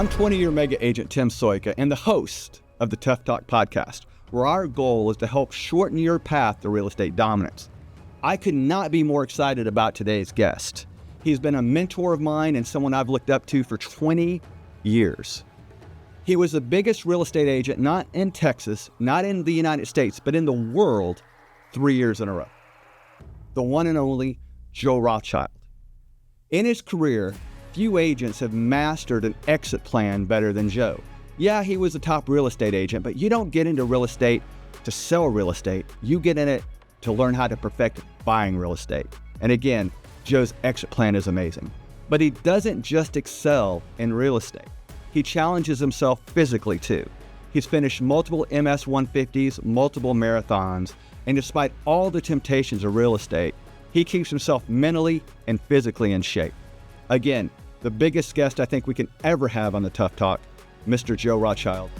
I'm 20-year mega agent Tim Soika and the host of the Tough Talk podcast, where our goal is to help shorten your path to real estate dominance. I could not be more excited about today's guest. He's been a mentor of mine and someone I've looked up to for 20 years. He was the biggest real estate agent, not in Texas, not in the United States, but in the world 3 years in a row. The one and only Joe Rothchild. In his career, few agents have mastered an exit plan better than Joe. Yeah, he was a top real estate agent, but you don't get into real estate to sell real estate. You get in it to learn how to perfect buying real estate. And again, Joe's exit plan is amazing. But he doesn't just excel in real estate. He challenges himself physically too. He's finished multiple MS 150s, multiple marathons, and despite all the temptations of real estate, he keeps himself mentally and physically in shape. Again, the biggest guest I think we can ever have on the Tough Talk, Mr. Joe Rothchild.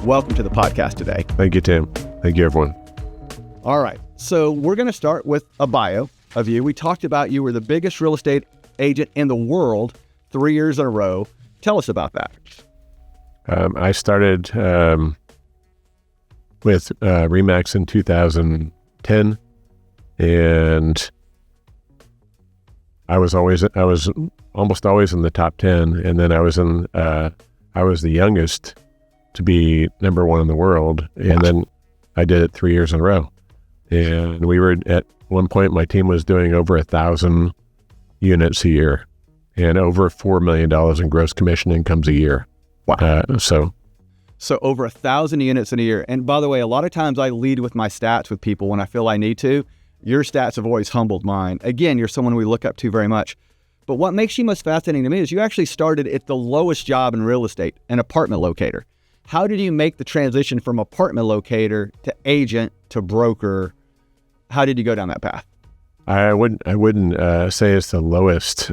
Welcome to the podcast today. Thank you, Tim. Thank you, everyone. All right. So we're going to start with a bio of you. We talked about you were the biggest real estate agent in the world 3 years in a row. Tell us about that. I started with RE/MAX in 2010, and I was almost always in the top 10, and then I was the youngest to be number one in the world, and then I did it 3 years in a row. And we were at one point, my team was doing over 1,000 units a year and over $4 million in gross commission incomes a year. Wow. So over 1,000 units in a year. And by the way, a lot of times I lead with my stats with people when I feel I need to. Your stats have always humbled mine. Again, you're someone we look up to very much. But what makes you most fascinating to me is you actually started at the lowest job in real estate, an apartment locator. How did you make the transition from apartment locator to agent to broker? How did you go down that path? I wouldn't say it's the lowest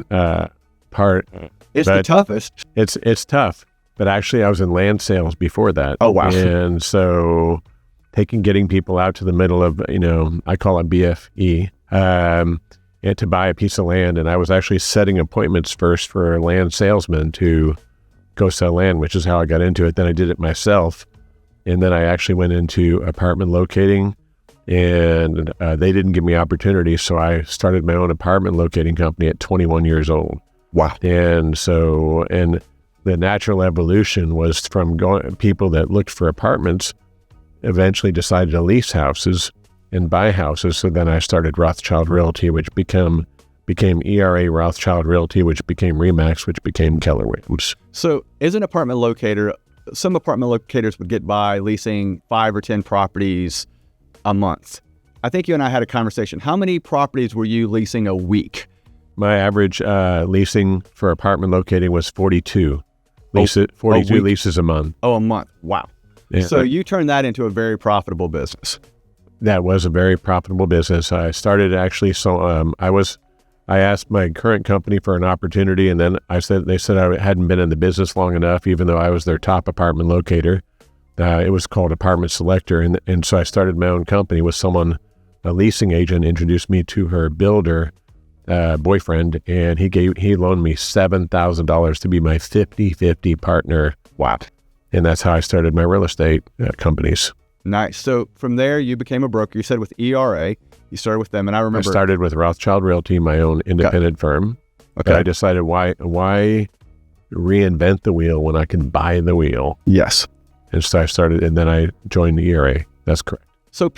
part. It's the toughest. It's tough, but actually I was in land sales before that. Oh, wow. And so getting people out to the middle of, I call it BFE, and to buy a piece of land. And I was actually setting appointments first for land salesmen to go sell land, which is how I got into it. Then I did it myself. And then I actually went into apartment locating, and they didn't give me opportunities. So I started my own apartment locating company at 21 years old. Wow. And the natural evolution was from people that looked for apartments eventually decided to lease houses and buy houses. So then I started Rothchild Realty, which became ERA Rothchild Realty, which became RE/MAX, which became Keller Williams. So as an apartment locator, some apartment locators would get by leasing 5 or 10 properties a month. I think you and I had a conversation. How many properties were you leasing a week? My average leasing for apartment locating was 42. 42 leases a month. Oh, a month. Wow. Yeah. So you turned that into a very profitable business. That was a very profitable business. I started actually, I asked my current company for an opportunity, and then they said I hadn't been in the business long enough, even though I was their top apartment locator. It was called Apartment Selector. And so I started my own company with a leasing agent introduced me to her builder boyfriend, and he loaned me $7,000 to be my 50-50 partner. Wow. And that's how I started my real estate companies. Nice. So from there, you became a broker. You said with ERA, you started with them. And I remember I started with Rothchild Realty, my own independent firm. Okay. But I decided why reinvent the wheel when I can buy the wheel? Yes. And so I started, and then I joined the ERA. That's correct. So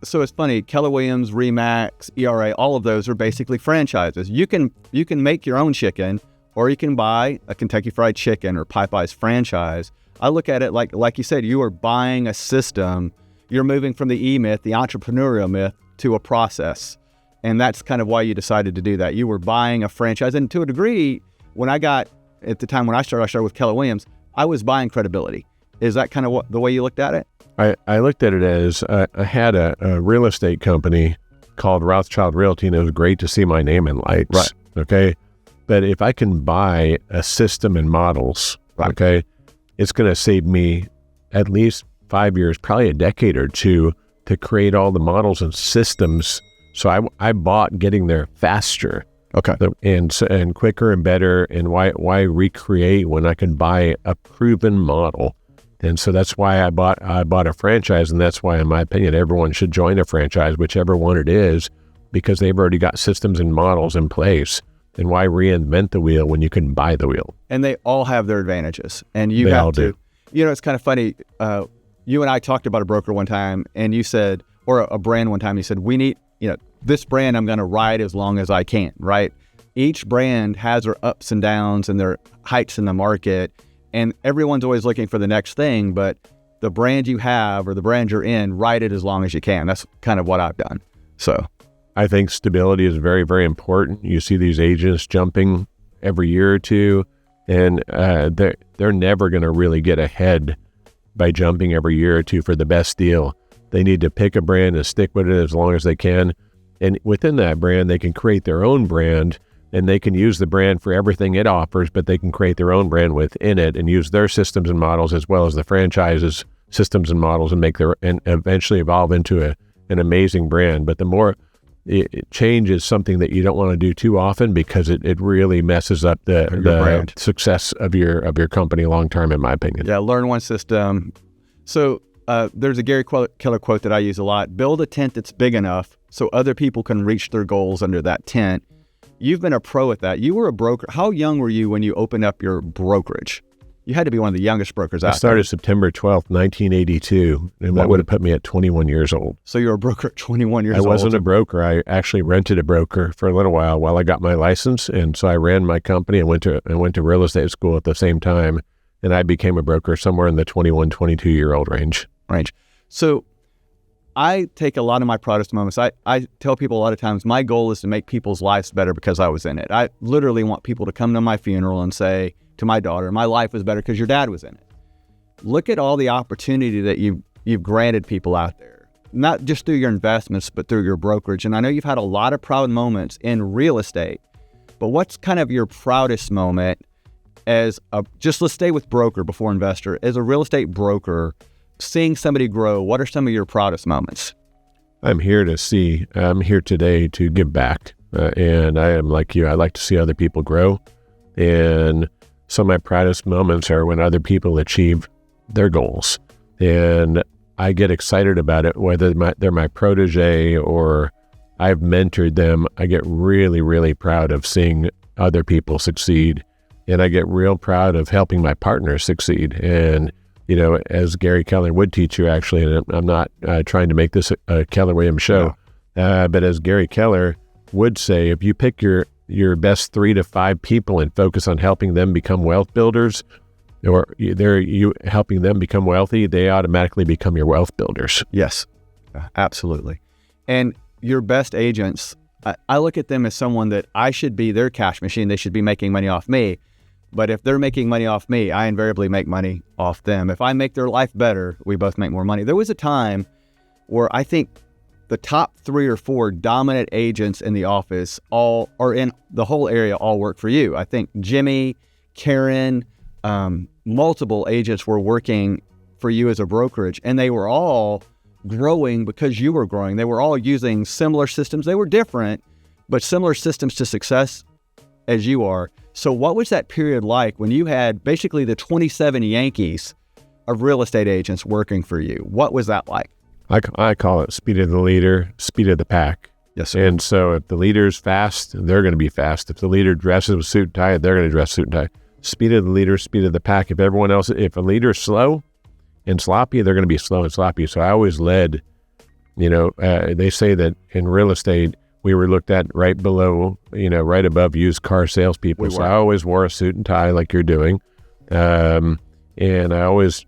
so it's funny, Keller Williams, RE/MAX, ERA, all of those are basically franchises. You can make your own chicken, or you can buy a Kentucky Fried Chicken or Popeye's franchise. I look at it like you said, you are buying a system. You're moving from the E-myth, the entrepreneurial myth, to a process. And that's kind of why you decided to do that. You were buying a franchise. And to a degree, at the time when I started with Keller Williams, I was buying credibility. Is that kind of the way you looked at it? I looked at it as I had a real estate company called Rothchild Realty, and it was great to see my name in lights. Right. Okay. But if I can buy a system and models, right. Okay, it's going to save me at least 5 years, probably a decade or two, to create all the models and systems. So I bought getting there faster. Okay. And quicker and better. And why recreate when I can buy a proven model? And so that's why I bought a franchise. And that's why, in my opinion, everyone should join a franchise, whichever one it is, because they've already got systems and models in place. And why reinvent the wheel when you can buy the wheel? And they all have their advantages. And you They have all to, do. It's kind of funny. You and I talked about a broker one time, and you said, or a brand one time, you said, we need, this brand I'm going to ride as long as I can, right? Each brand has their ups and downs and their heights in the market, and everyone's always looking for the next thing, but the brand you have or the brand you're in, ride it as long as you can. That's kind of what I've done. So I think stability is very, very important. You see these agents jumping every year or two, and they're never going to really get ahead by jumping every year or two for the best deal. They need to pick a brand and stick with it as long as they can. And within that brand, they can create their own brand, and they can use the brand for everything it offers, but they can create their own brand within it and use their systems and models as well as the franchise's systems and models and and eventually evolve into an amazing brand. But the more change is something that you don't want to do too often, because it really messes up the success of your company long term, in my opinion. Yeah, learn one system. So there's a Gary Keller quote that I use a lot: build a tent that's big enough so other people can reach their goals under that tent. You've been a pro at that. You were a broker. How young were you when you opened up your brokerage? You had to be one of the youngest brokers out there. I started September 12th, 1982, and that would have put me at 21 years old. So you were a broker at 21 years old? I wasn't a broker. I actually rented a broker for a little while I got my license, and so I ran my company and went to real estate school at the same time, and I became a broker somewhere in the 21, 22-year-old range. So I take a lot of my proudest moments. I tell people a lot of times my goal is to make people's lives better because I was in it. I literally want people to come to my funeral and say to my daughter, my life was better because your dad was in it. Look at all the opportunity that you've granted people out there, not just through your investments, but through your brokerage. And I know you've had a lot of proud moments in real estate, but what's kind of your proudest moment just let's stay with broker before investor, as a real estate broker, seeing somebody grow? What are some of your proudest moments? I'm here today to give back. And I am like you. I like to see other people grow. And some of my proudest moments are when other people achieve their goals. And I get excited about it, whether they're my protege or I've mentored them. I get really, really proud of seeing other people succeed. And I get real proud of helping my partners succeed. And as Gary Keller would teach you, actually, and I'm not trying to make this a Keller Williams show, but as Gary Keller would say, if you pick your best 3 to 5 people and focus on helping them become wealth builders, or you helping them become wealthy, they automatically become your wealth builders. Yes, absolutely. And your best agents, I look at them as someone that I should be their cash machine. They should be making money off me. But if they're making money off me, I invariably make money off them. If I make their life better, we both make more money. There was a time where I think the top 3 or 4 dominant agents in the office, or in the whole area, all work for you. I think Jimmy, Karen, multiple agents were working for you as a brokerage, and they were all growing because you were growing. They were all using similar systems. They were different, but similar systems to success as you are. So what was that period like when you had basically the 27 Yankees of real estate agents working for you? What was that like? I call it speed of the leader, speed of the pack. Yes, sir. And so if the leader's fast, they're going to be fast. If the leader dresses with suit and tie, they're going to dress suit and tie. Speed of the leader, speed of the pack. If a leader's slow and sloppy, they're going to be slow and sloppy. So I always led, they say that in real estate, we were looked at right above used car salespeople. So I always wore a suit and tie like you're doing. And I always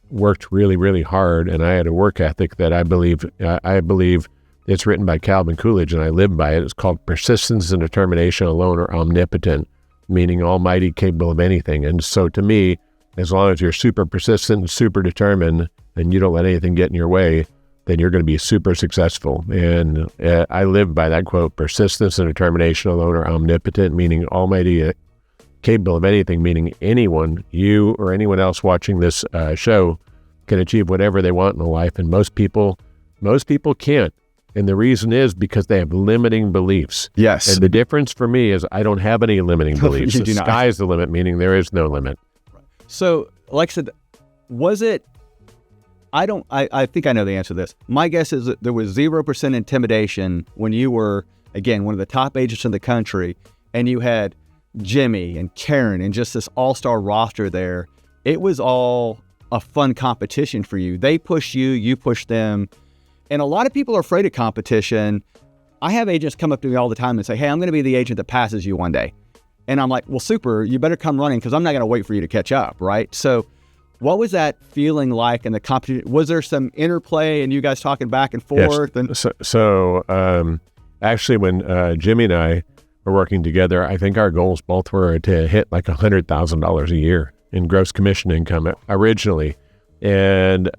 worked really, really hard. And I had a work ethic that I believe it's written by Calvin Coolidge, and I live by it. It's called persistence and determination alone are omnipotent, meaning almighty, capable of anything. And so to me, as long as you're super persistent and super determined and you don't let anything get in your way, then you're going to be super successful. And I live by that quote: persistence and determination alone are omnipotent, meaning almighty, capable of anything, meaning anyone, you or anyone else watching this show, can achieve whatever they want in life, and most people can't. And the reason is because they have limiting beliefs. Yes. And the difference for me is I don't have any limiting beliefs. You The do not. sky's the limit, meaning there is no limit. So, like I said, was it, I think I know the answer to this. My guess is that there was 0% intimidation when you were, again, one of the top agents in the country, and you had Jimmy and Karen and just this all-star roster there. It was all a fun competition for you. They push you, you push them. And a lot of people are afraid of competition. I have agents come up to me all the time and say, hey, I'm going to be the agent that passes you one day. And I'm like, well, super, you better come running because I'm not going to wait for you to catch up, right? So what was that feeling like in the competition? Was there some interplay and you guys talking back and forth? Yes. So actually, when Jimmy and I were working together, I think our goals both were to hit like $100,000 a year in gross commission income originally. And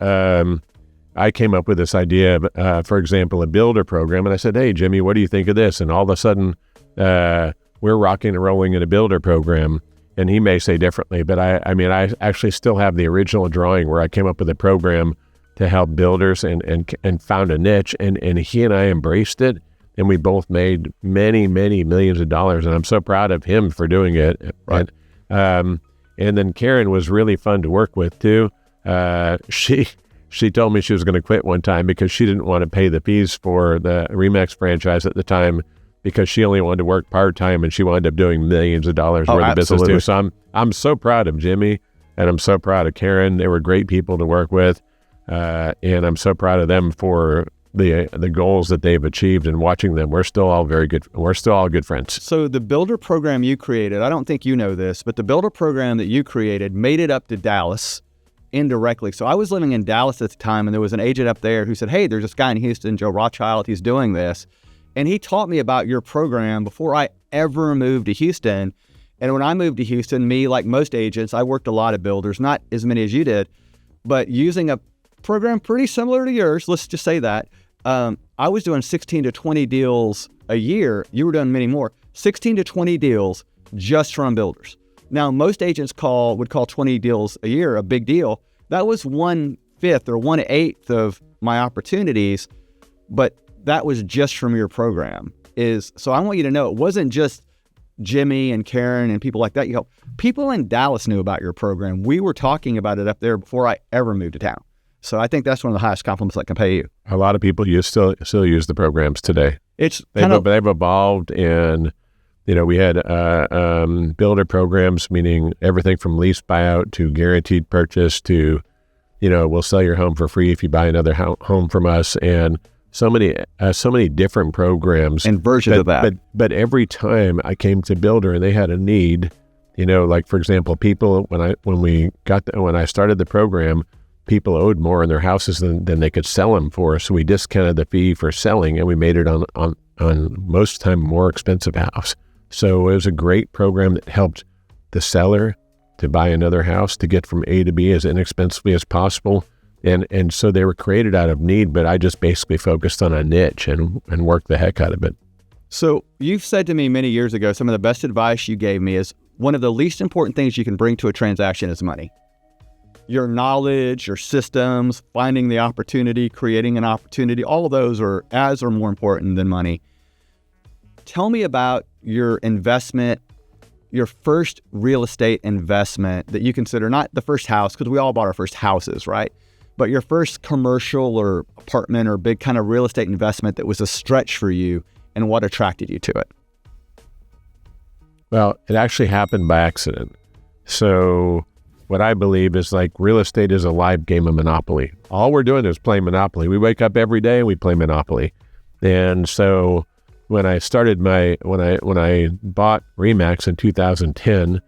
I came up with this idea of, for example, a builder program. And I said, hey, Jimmy, what do you think of this? And all of a sudden, we're rocking and rolling in a builder program. And he may say differently, but I actually still have the original drawing where I came up with a program to help builders and found a niche. And he and I embraced it. And we both made many, many millions of dollars. And I'm so proud of him for doing it. Right. And then Karen was really fun to work with too. She told me she was going to quit one time because she didn't want to pay the fees for the Remax franchise at the time because she only wanted to work part-time, and she wound up doing millions of dollars worth of business too. So I'm so proud of Jimmy, and I'm so proud of Karen. They were great people to work with, and I'm so proud of them for the goals that they've achieved, and watching them. We're still all good friends. So the builder program you created, I don't think you know this, but the builder program that you created made it up to Dallas indirectly. So I was living in Dallas at the time, and there was an agent up there who said, hey, there's this guy in Houston, Joe Rothchild, he's doing this. And he taught me about your program before I ever moved to Houston. And when I moved to Houston, me, like most agents, I worked a lot of builders, not as many as you did, but using a program pretty similar to yours, let's just say that. I was doing 16 to 20 deals a year. You were doing many more. 16 to 20 deals just from builders. Now, most agents would call 20 deals a year a big deal. That was 1/5 or 1/8 of my opportunities, but that was just from your program. So I want you to know it wasn't just Jimmy and Karen and people like that. People in Dallas knew about your program. We were talking about it up there before I ever moved to town. So I think that's one of the highest compliments I can pay you. A lot of people still use the programs today. They've evolved, and we had builder programs, meaning everything from lease buyout to guaranteed purchase to, we'll sell your home for free if you buy another home from us, and so many different programs and versions of that. But every time I came to builder and they had a need, like for example, people when I started the program, people owed more in their houses than they could sell them for. So we discounted the fee for selling, and we made it on most of the time more expensive house. So it was a great program that helped the seller to buy another house, to get from A to B as inexpensively as possible. And so they were created out of need, but I just basically focused on a niche and worked the heck out of it. So you've said to me many years ago, some of the best advice you gave me is one of the least important things you can bring to a transaction is money. Your knowledge, your systems, finding the opportunity, creating an opportunity, all of those are more important than money. Tell me about your investment, your first real estate investment that you consider, not the first house, because we all bought our first houses, right? But your first commercial or apartment or big kind of real estate investment that was a stretch for you, and what attracted you to it? Well, it actually happened by accident. So what I believe is like real estate is a live game of Monopoly. All we're doing is playing Monopoly. We wake up every day and we play Monopoly. And so when I started when I bought Remax in 2010,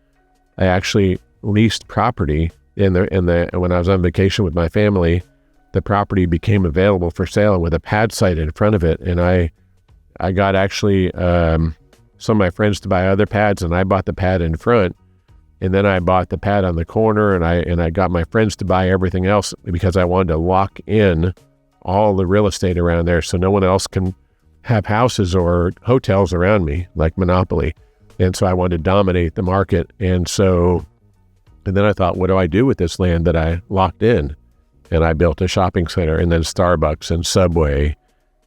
I actually leased property when I was on vacation with my family. The property became available for sale with a pad site in front of it, and I got actually some of my friends to buy other pads, and I bought the pad in front, and then I bought the pad on the corner, and I got my friends to buy everything else because I wanted to lock in all the real estate around there so no one else can have houses or hotels around me like Monopoly. And so I wanted to dominate the market. And then I thought, what do I do with this land that I locked in? and I built a shopping center, and then Starbucks and Subway,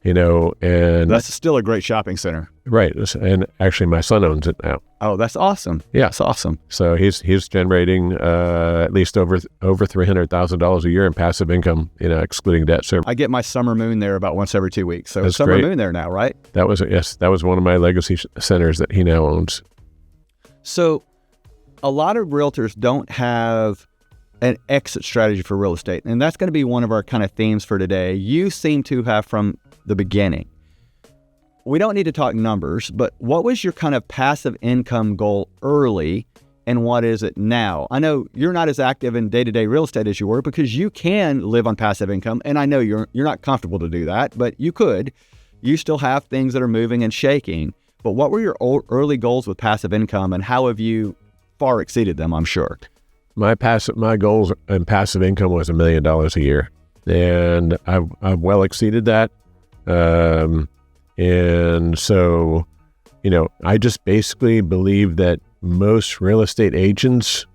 and That's still a great shopping center. right. And actually, my son owns it now. Oh, that's awesome. Yeah. That's awesome. So he's generating at least over $300,000 a year in passive income, excluding debt service. I get my summer moon there about once every 2 weeks. So That's summer great. moon there now, right? That was one of my legacy centers that he now owns. So a lot of realtors don't have an exit strategy for real estate. And that's going to be one of our kind of themes for today. You seem to have from the beginning. We don't need to talk numbers, but what was your kind of passive income goal early and what is it now? I know you're not as active in day-to-day real estate as you were because you can live on passive income. And I know you're not comfortable to do that, but you could. You still have things that are moving and shaking. But what were your early goals with passive income and how have you far exceeded them, I'm sure? My goals in passive income was $1 million a year, and I've well exceeded that. And so, I just basically believe that most real estate agents,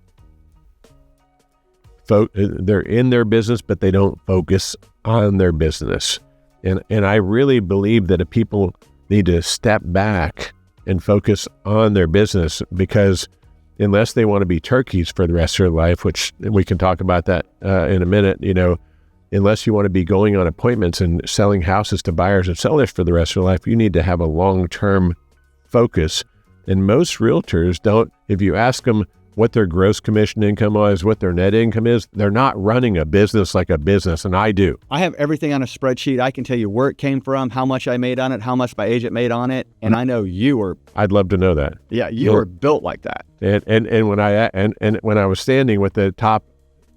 they're in their business, but they don't focus on their business. And I really believe that if people need to step back and focus on their business, because unless they want to be turkeys for the rest of their life, which we can talk about that in a minute, unless you want to be going on appointments and selling houses to buyers and sellers for the rest of your life, you need to have a long-term focus. And most realtors don't. If you ask them what their gross commission income is, what their net income is, they're not running a business like a business, and I do. I have everything on a spreadsheet. I can tell you where it came from, how much I made on it, how much my agent made on it, and I know you were. I'd love to know that. Yeah, you were built like that. And when I was standing with the top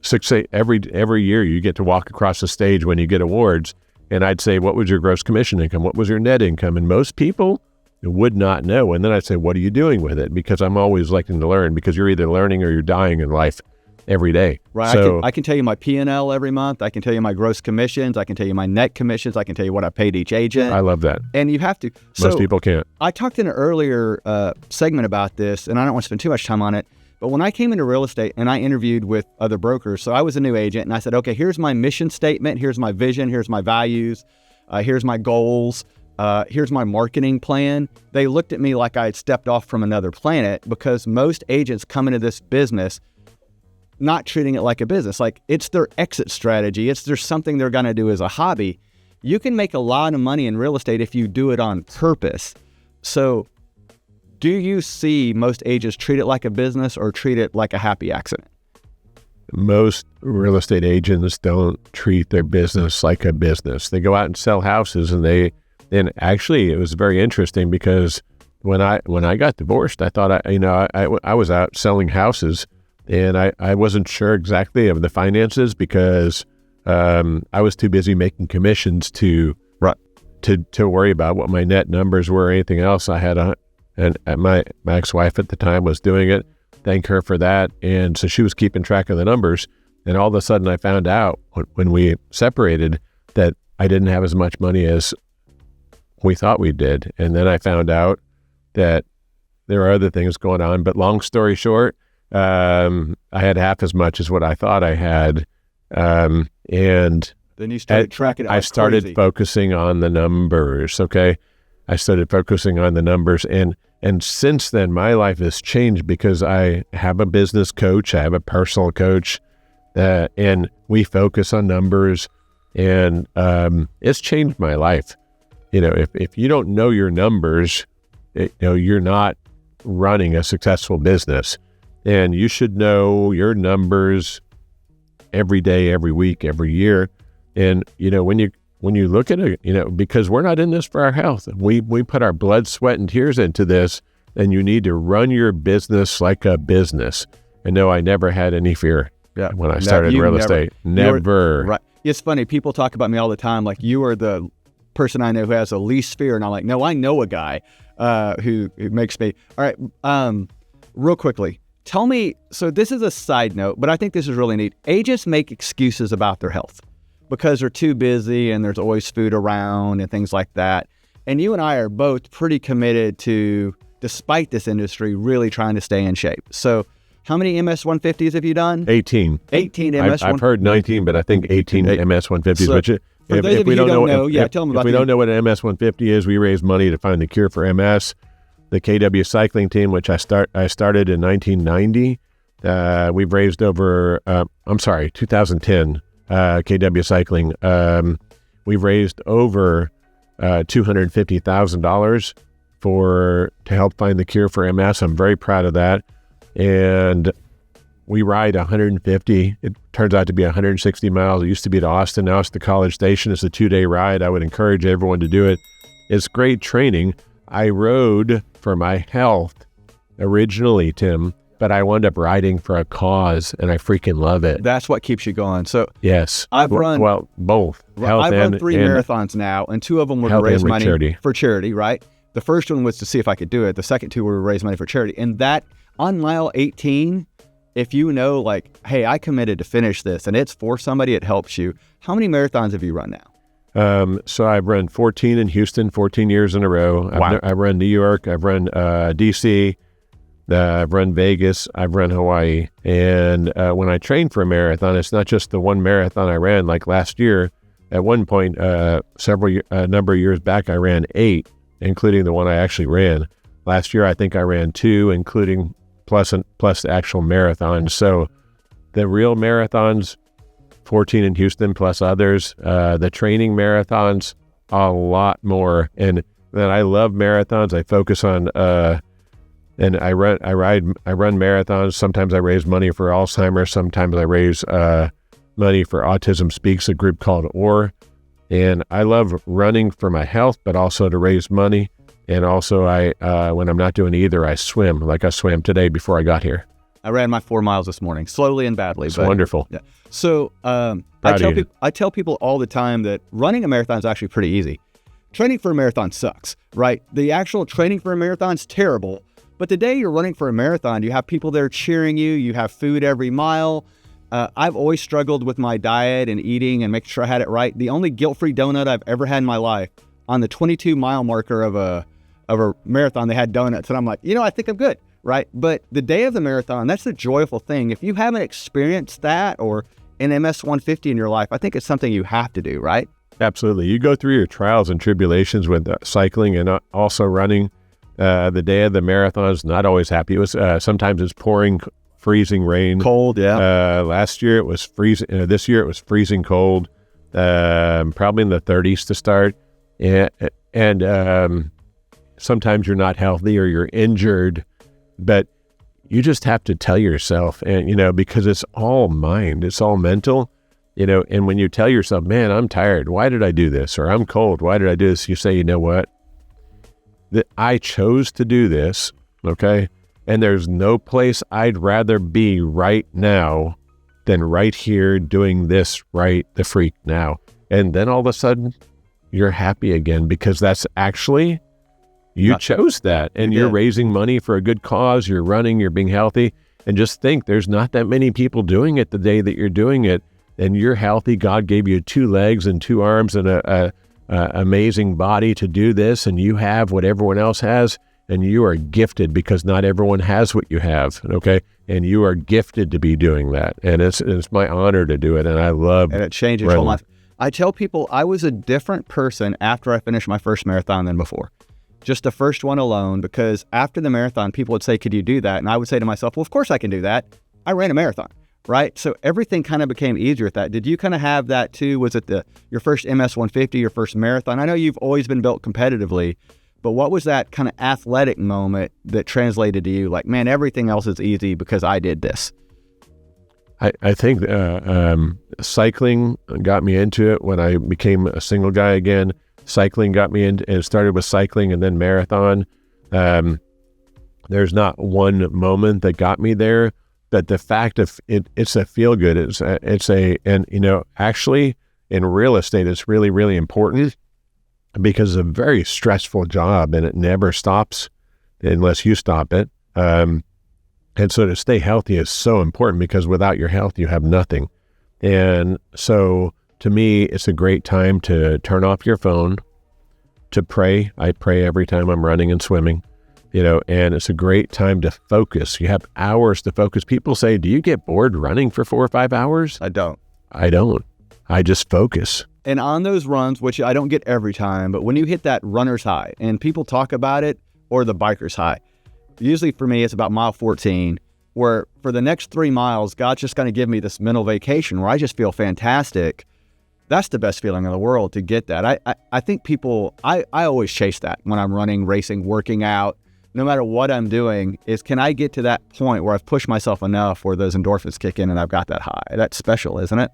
6, every year you get to walk across the stage when you get awards, and I'd say, what was your gross commission income? What was your net income? And most people would not know. And then I'd say, what are you doing with it? Because I'm always liking to learn, because you're either learning or you're dying in life every day. Right. So, I can tell you my P&L every month. I can tell you my gross commissions. I can tell you my net commissions. I can tell you what I paid each agent. I love that. And you have to. Most people can't. I talked in an earlier segment about this, and I don't want to spend too much time on it. But when I came into real estate and I interviewed with other brokers, so I was a new agent, and I said, okay, here's my mission statement. Here's my vision. Here's my values. Here's my goals. Here's my marketing plan. They looked at me like I had stepped off from another planet, because most agents come into this business not treating it like a business. Like it's their exit strategy. There's something they're going to do as a hobby. You can make a lot of money in real estate if you do it on purpose. So do you see most agents treat it like a business or treat it like a happy accident? Most real estate agents don't treat their business like a business. They go out and sell houses, and actually it was very interesting, because when I got divorced, I thought I was out selling houses, and I wasn't sure exactly of the finances, because I was too busy making commissions to worry about what my net numbers were or anything else. I had and my ex-wife at the time was doing it. Thank her for that. And so she was keeping track of the numbers. And all of a sudden I found out when we separated that I didn't have as much money as we thought we did. And then I found out that there are other things going on. But long story short, I had half as much as what I thought I had. And then you started tracking it. I started focusing on the numbers. Okay. I started focusing on the numbers. And since then, my life has changed, because I have a business coach. I have a personal coach, and we focus on numbers, and it's changed my life. If you don't know your numbers, you're not running a successful business, and you should know your numbers every day, every week, every year. And, when you look at it, because we're not in this for our health. We put our blood, sweat, and tears into this, and you need to run your business like a business. And no, I never had any fear when I started real estate. Never. Right. It's funny. People talk about me all the time, like you are the person I know who has the least fear. And I'm like, no, I know a guy who makes me. All right. Real quickly, tell me, so this is a side note, but I think this is really neat. Agents make excuses about their health because they're too busy and there's always food around and things like that. And you and I are both pretty committed to, despite this industry, really trying to stay in shape. So How many MS-150s have you done? 18. 18 MS-150s. I've heard 19, but I think 18 MS-150s. So, which for those of you who don't know, tell them about If we don't know what an MS-150 is, we raise money to find the cure for MS. The KW cycling team, which I started in 1990, we've raised over, 2010, KW cycling. We've raised over $250,000 to help find the cure for MS. I'm very proud of that. And we ride 150. It turns out to be 160 miles. It used to be to Austin. Now it's to College Station. It's a 2-day ride. I would encourage everyone to do it. It's great training. I rode for my health originally, Tim, but I wound up riding for a cause, and I freaking love it. That's what keeps you going. So yes, I've run both. I've run 3 marathons now, and 2 of them were to raise money for charity. Right. The first one was to see if I could do it. The second 2 were to raise money for charity. And that on mile 18, if you know, like, hey, I committed to finish this, and it's for somebody, it helps you. How many marathons have you run now? So I've run 14 in Houston, 14 years in a row. Wow. I've run New York. I've run DC. I've run Vegas. I've run Hawaii. And when I train for a marathon, it's not just the one marathon I ran. Like last year, at one point, a number of years back, I ran 8, including the one I actually ran. Last year, I think I ran 2, including plus the actual marathon. So the real marathons, 14 in Houston plus others. The training marathons, a lot more. And then I love marathons. I focus on and I run marathons. Sometimes I raise money for Alzheimer's. Sometimes I raise money for Autism Speaks, a group called OR. And I love running for my health, but also to raise money. And also, when I'm not doing either, I swim, like I swam today before I got here. I ran my 4 miles this morning, slowly and badly. It's wonderful. Yeah. So I tell people all the time that running a marathon is actually pretty easy. Training for a marathon sucks, right? The actual training for a marathon is terrible. But the day you're running for a marathon, you have people there cheering you. You have food every mile. I've always struggled with my diet and eating and making sure I had it right. The only guilt-free donut I've ever had in my life, on the 22-mile marker of a marathon, they had donuts. And I'm like, I think I'm good, right? But the day of the marathon, that's the joyful thing. If you haven't experienced that or an MS-150 in your life, I think it's something you have to do, right? Absolutely. You go through your trials and tribulations with cycling and also running. The day of the marathon is not always happy. It was sometimes it's pouring, freezing rain. Cold, yeah. Last year it was freezing. This year it was freezing cold, probably in the 30s to start. And sometimes you're not healthy or you're injured, but you just have to tell yourself, and because it's all mind, it's all mental, and when you tell yourself, man, I'm tired, why did I do this? Or I'm cold, why did I do this? You say, you know what? That I chose to do this, okay? And there's no place I'd rather be right now than right here doing this right the freak now. And then all of a sudden, you're happy again because that's actually, you chose that. And you're raising money for a good cause, you're running, you're being healthy. And just think, there's not that many people doing it the day that you're doing it. And you're healthy. God gave you 2 legs and 2 arms and a amazing body to do this, and you have what everyone else has, and you are gifted because not everyone has what you have, okay? And you are gifted to be doing that, and it's my honor to do it, and I love and it changes your life. I tell people I was a different person after I finished my first marathon than before. Just the first one alone, because after the marathon, people would say, could you do that? And I would say to myself, well, of course I can do that. I ran a marathon. Right? So everything kind of became easier with that. Did you kind of have that too? Was it your first MS-150, your first marathon? I know you've always been built competitively, but what was that kind of athletic moment that translated to you? Like, man, everything else is easy because I did this. I think cycling got me into it when I became a single guy again. Cycling got me into, and it started with cycling and then marathon. There's not one moment that got me there. But the fact of it's a feel good. Actually in real estate, it's really, really important because it's a very stressful job and it never stops unless you stop it. And so to stay healthy is so important because without your health, you have nothing. And so to me, it's a great time to turn off your phone, to pray. I pray every time I'm running and swimming. and it's a great time to focus. You have hours to focus. People say, do you get bored running for 4 or 5 hours? I don't. I just focus. And on those runs, which I don't get every time, but when you hit that runner's high, and people talk about it, or the biker's high, usually for me, it's about mile 14, where for the next 3 miles, God's just going to give me this mental vacation where I just feel fantastic. That's the best feeling in the world to get that. I think people, I always chase that when I'm running, racing, working out, no matter what I'm doing, is can I get to that point where I've pushed myself enough where those endorphins kick in and I've got that high? That's special, isn't it?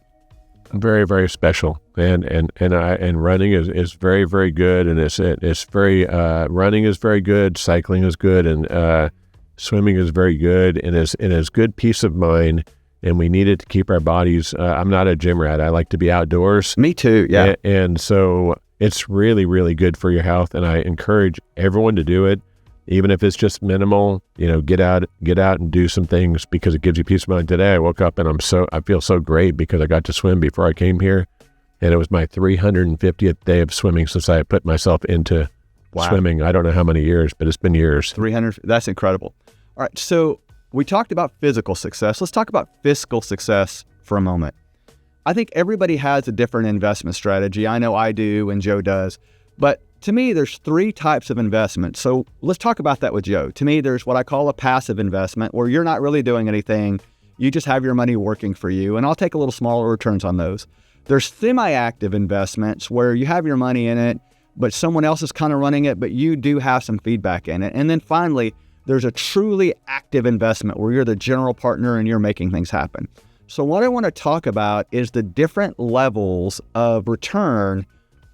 Very, very special. And running is very, very good. And it's very, running is very good. Cycling is good. And swimming is very good. And it's good peace of mind. And we need it to keep our bodies. I'm not a gym rat. I like to be outdoors. Me too. Yeah. And so it's really, really good for your health. And I encourage everyone to do it, even if it's just minimal. Get out and do some things because it gives you peace of mind. Today I woke up and I feel so great because I got to swim before I came here, and it was my 350th day of swimming since I put myself into swimming. I don't know how many years, but it's been years. 300. That's incredible. All right. So we talked about physical success. Let's talk about fiscal success for a moment. I think everybody has a different investment strategy. I know I do and Joe does, but to me, there's 3 types of investment. So let's talk about that with Joe. To me, there's what I call a passive investment where you're not really doing anything. You just have your money working for you, and I'll take a little smaller returns on those. There's semi-active investments where you have your money in it, but someone else is kind of running it, but you do have some feedback in it. And then finally, there's a truly active investment where you're the general partner and you're making things happen. So what I want to talk about is the different levels of return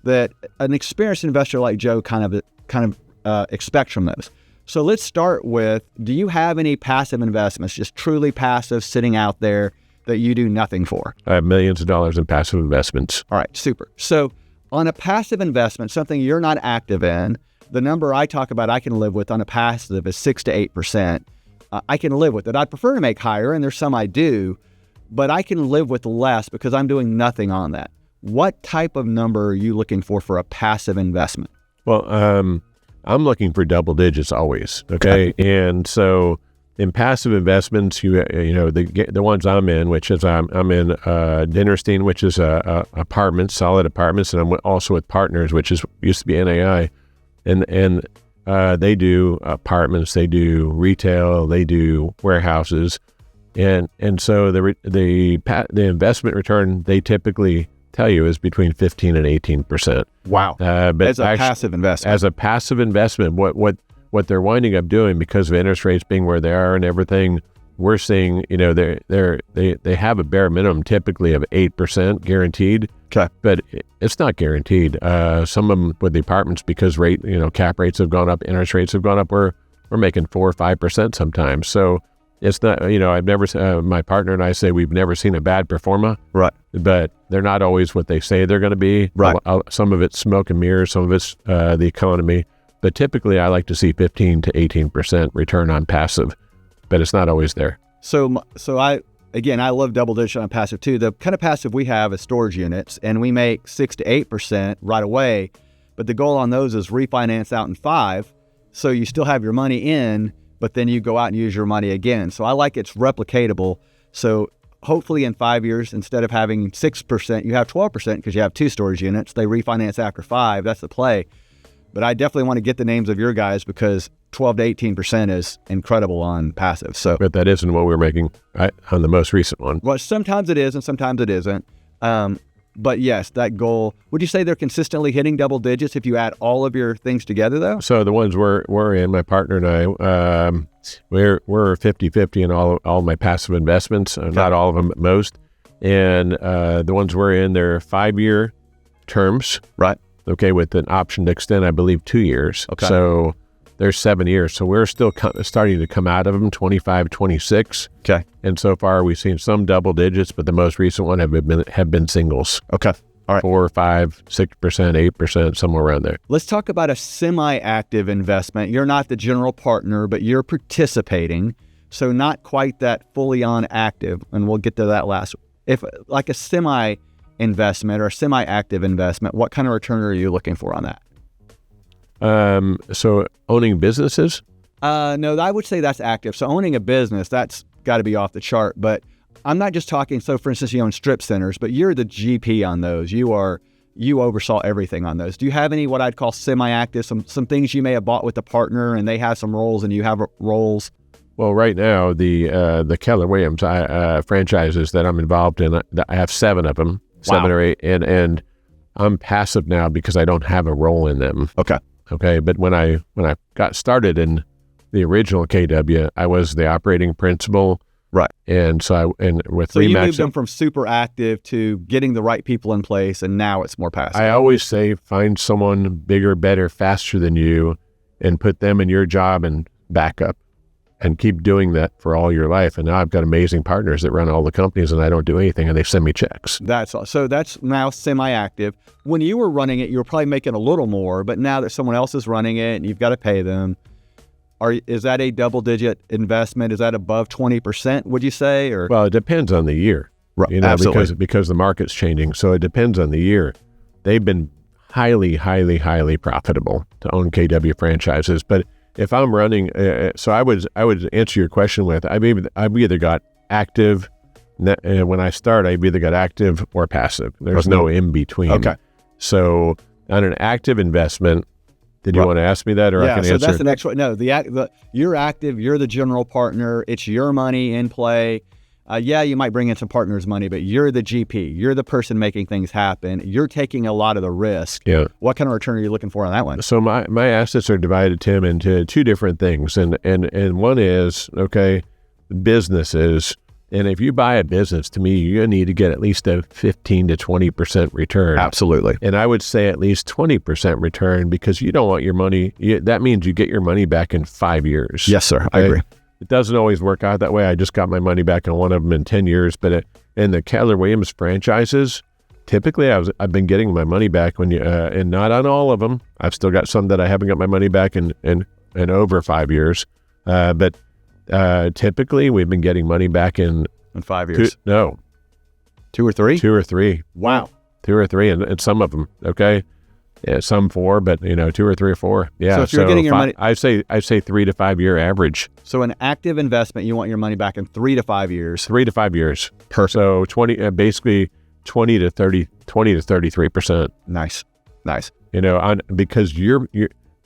that an experienced investor like Joe kind of expects from those. So let's start with, do you have any passive investments, just truly passive, sitting out there that you do nothing for? I have millions of dollars in passive investments. All right, super. So on a passive investment, something you're not active in, the number I talk about I can live with on a passive is 6 to 8%. I can live with it. I'd prefer to make higher, and there's some I do, but I can live with less because I'm doing nothing on that. What type of number are you looking for a passive investment? Well, I'm looking for double digits always. Okay. And so in passive investments, the ones I'm in, which is I'm in Dinnerstein, which is apartments, solid apartments, and I'm also with Partners, which used to be NAI, and they do apartments, they do retail, they do warehouses, and so the investment return they typically tell you is between 15 and 18%. Wow. But as a passive investment. As a passive investment, what they're winding up doing because of interest rates being where they are and everything, we're seeing, they have a bare minimum typically of 8% guaranteed. Okay. But it's not guaranteed. Some of them with the apartments, because cap rates have gone up, interest rates have gone up, we're making 4 or 5% sometimes. So it's not, I've never, my partner and I say we've never seen a bad performer. Right. But they're not always what they say they're going to be. Right. Some of it's smoke and mirrors, some of it's the economy. But typically I like to see 15 to 18% return on passive, but it's not always there. So I love double digit on passive too. The kind of passive we have is storage units, and we make 6 to 8% right away. But the goal on those is refinance out in 5. So you still have your money in, but then you go out and use your money again. So I like it's replicatable. So hopefully in 5 years, instead of having 6%, you have 12% because you have 2 storage units. They refinance after 5. That's the play. But I definitely want to get the names of your guys because 12 to 18% is incredible on passive. So, but that isn't what we're making on the most recent one. Well, sometimes it is and sometimes it isn't. But yes, that goal, would you say they're consistently hitting double digits if you add all of your things together though? So the ones we're in, my partner and I, we're 50-50 in all my passive investments, not all of them, but most. And the ones we're in, they're 5-year terms. Right. Okay, with an option to extend, I believe, 2 years. Okay. So there's 7 years. So we're still starting to come out of them, 25, 26. Okay. And so far, we've seen some double digits, but the most recent one have been singles. Okay. All right. 4, 5, 6%, 8%, somewhere around there. Let's talk about a semi-active investment. You're not the general partner, but you're participating. So not quite that fully on active, and we'll get to that last. If like a semi-investment or a semi-active investment, what kind of return are you looking for on that? So owning businesses? No, I would say that's active. So owning a business, that's got to be off the chart. But I'm not just talking, so for instance, you own strip centers, but you're the GP on those. You oversaw everything on those. Do you have any what I'd call semi-active, some things you may have bought with a partner and they have some roles and you have roles? Well, right now, the Keller Williams franchises that I'm involved in, I have 7 of them, Wow. 7 or 8, and I'm passive now because I don't have a role in them. Okay. But when I got started in the original KW, I was the operating principal. Right. And so with So you Remax, moved them from super active to getting the right people in place, and now it's more passive. I always say find someone bigger, better, faster than you, and put them in your job and back up, and keep doing that for all your life. And now I've got amazing partners that run all the companies, and I don't do anything, and they send me checks. That's all. So that's now semi-active. When you were running it, you were probably making a little more, but now that someone else is running it and you've got to pay them, is that a double-digit investment? Is that above 20%, would you say? Or Well, it depends on the year, Right, you know, absolutely. because the market's changing. So it depends on the year. They've been highly, highly, highly profitable to own KW franchises. But if I'm running, so I would answer your question with, I've either got active. When I start, I've either got active or passive. There's no in between. Okay. So on an active investment, did you want to ask me that, or I can so answer? that's the next one. No, you're active, you're the general partner, it's your money in play. You might bring in some partners' money, but you're the GP, you're the person making things happen. You're taking a lot of the risk. Yeah. What kind of return are you looking for on that one? So my assets are divided, Tim, into 2 different things, and one is businesses. And if you buy a business, to me, you need to get at least a 15 to 20% return. Absolutely. And I would say at least 20% return, because you don't want your money. That means you get your money back in 5 years. Yes, sir. I agree. It doesn't always work out that way. I just got my money back on one of them in 10 years. But in the Keller Williams franchises, typically I've been getting my money back and not on all of them. I've still got some that I haven't got my money back in over 5 years. But typically we've been getting money back in 5 years. 2 or 3? 2 or 3. Wow. 2 or 3, and some of them. Okay. Yeah, some 4, but 2 or 3 or 4. Yeah. So if you're getting your money, I say 3 to 5 year average. So an active investment, you want your money back in 3 to 5 years. 3 to 5 years. Perfect. So 20, basically 20 to 33%. Nice. Because your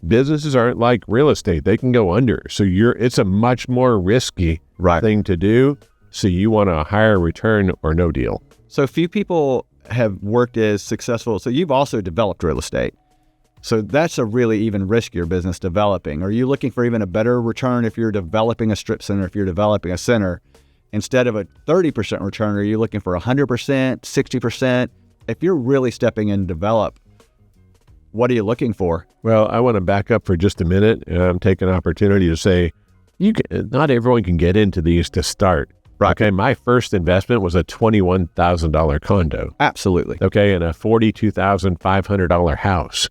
businesses aren't like real estate; they can go under. So it's a much more risky thing to do. So you want a higher return or no deal. So few people have worked as successful. So you've also developed real estate. So that's a really even riskier business developing. Are you looking for even a better return if you're developing a strip center, if you're developing a center? Instead of a 30% return, are you looking for 100%, 60%? If you're really stepping in to develop, what are you looking for? Well, I want to back up for just a minute. I'm taking an opportunity to say, not everyone can get into these to start. Right. Okay, my first investment was a $21,000 condo. Absolutely. Okay, and a $42,500 house.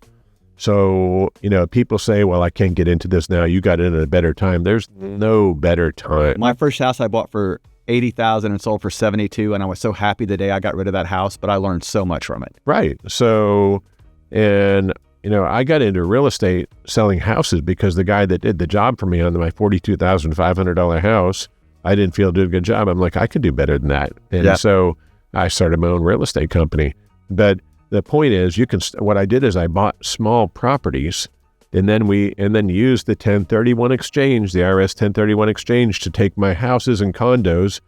So, people say, well, I can't get into this now. You got in at a better time. There's no better time. My first house I bought for $80,000 and sold for $72,000, and I was so happy the day I got rid of that house, but I learned so much from it. Right. So, I got into real estate selling houses because the guy that did the job for me on my $42,500 house, I didn't feel did a good job. I'm like, I could do better than that. And so I started my own real estate company. But the point is, what I did is I bought small properties and then used the 1031 exchange, the IRS 1031 exchange, to take my houses and condos.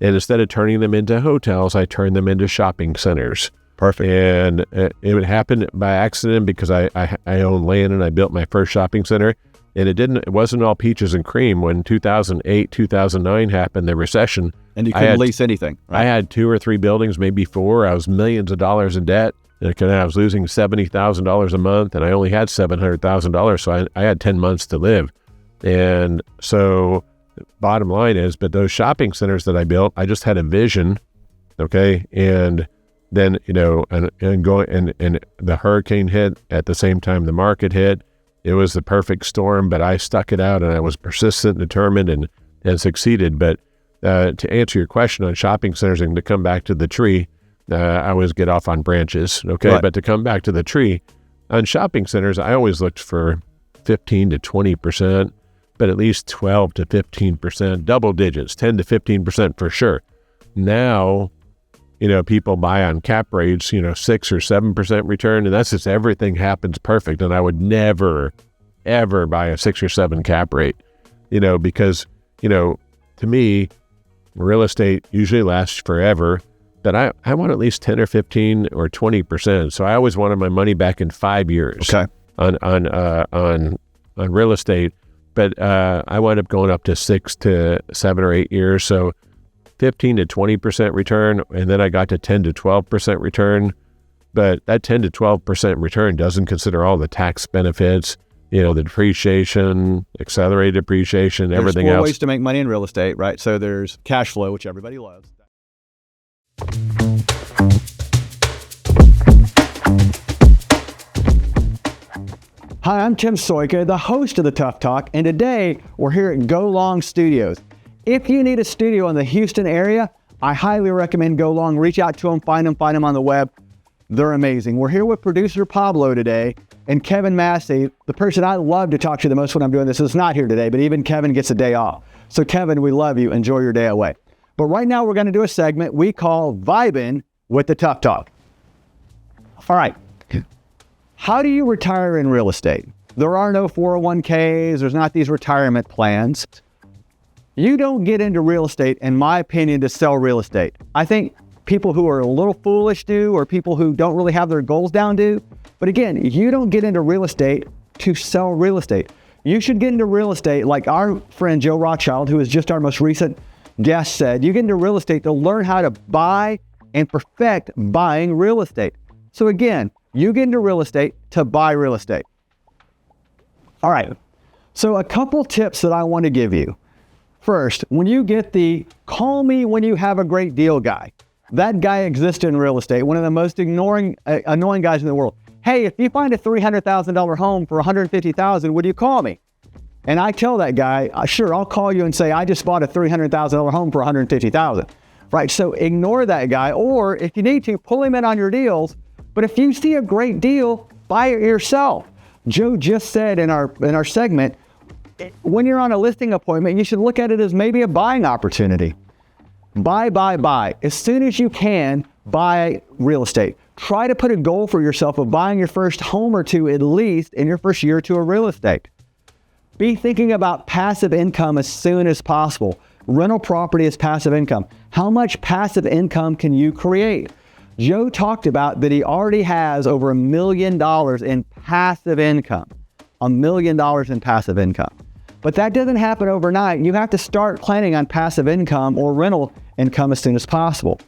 And instead of turning them into hotels, I turned them into shopping centers. Perfect. And it would happen by accident because I own land and I built my first shopping center. And it wasn't all peaches and cream. When 2008, 2009 happened, the recession. And you couldn't lease anything. Right? I had 2 or 3 buildings, maybe 4. I was millions of dollars in debt. And I was losing $70,000 a month, and I only had $700,000. So I had 10 months to live. And so bottom line is, but those shopping centers that I built, I just had a vision. Okay. And then, and the hurricane hit at the same time the market hit. It was the perfect storm, but I stuck it out and I was persistent, determined, and succeeded. But to answer your question on shopping centers and to come back to the tree, I always get off on branches, okay? Right. But to come back to the tree, on shopping centers, I always looked for 15 to 20%. but at least 12 to 15%, double digits, 10 to 15% for sure. Now, people buy on cap rates, 6 or 7% return, and that's just everything happens perfect. And I would never, ever buy a 6 or 7 cap rate, because, to me, real estate usually lasts forever, but I want at least 10 or 15 or 20%. So I always wanted my money back in 5 years on real estate, but I wound up going up to 6 to 7 or 8 years. So 15 to 20% return, and then I got to 10 to 12% return. But that 10 to 12% return doesn't consider all the tax benefits, the depreciation, accelerated depreciation, everything else. There's 4 ways to make money in real estate, right? So there's cash flow, which everybody loves. Hi, I'm Tim Soika, the host of the Tough Talk, and today we're here at Go Long Studios. If you need a studio in the Houston area, I highly recommend Go Long. Reach out to them, find them on the web. They're amazing. We're here with producer Pablo today, and Kevin Massey, the person I love to talk to the most when I'm doing this, is not here today, but even Kevin gets a day off. So Kevin, we love you. Enjoy your day away. But right now we're going to do a segment we call Vibin' with the Tough Talk. All right. How do you retire in real estate? There are no 401ks. There's not these retirement plans. You don't get into real estate, in my opinion, to sell real estate. I think people who are a little foolish do, or people who don't really have their goals down do. But again, you don't get into real estate to sell real estate. You should get into real estate like our friend Joe Rothchild, who is just our most recent guest, said. You get into real estate to learn how to buy and perfect buying real estate. So again, you get into real estate to buy real estate. All right. So a couple tips that I want to give you. First, when you get the call me when you have a great deal guy, that guy exists in real estate, one of the most annoying guys in the world. Hey, if you find a $300,000 home for $150,000, would you call me? And I tell that guy, sure, I'll call you and say, I just bought a $300,000 home for $150,000. Right, so ignore that guy, or if you need to, pull him in on your deals. But if you see a great deal, buy it yourself. Joe just said in our segment, when you're on a listing appointment, you should look at it as maybe a buying opportunity. Buy. As soon as you can, buy real estate. Try to put a goal for yourself of buying your first home or two at least in your first year or two of real estate. Be thinking about passive income as soon as possible. Rental property is passive income. How much passive income can you create? Joe talked about that he already has over $1 million in passive income. $1 million in passive income. But that doesn't happen overnight. You have to start planning on passive income or rental income as soon as possible.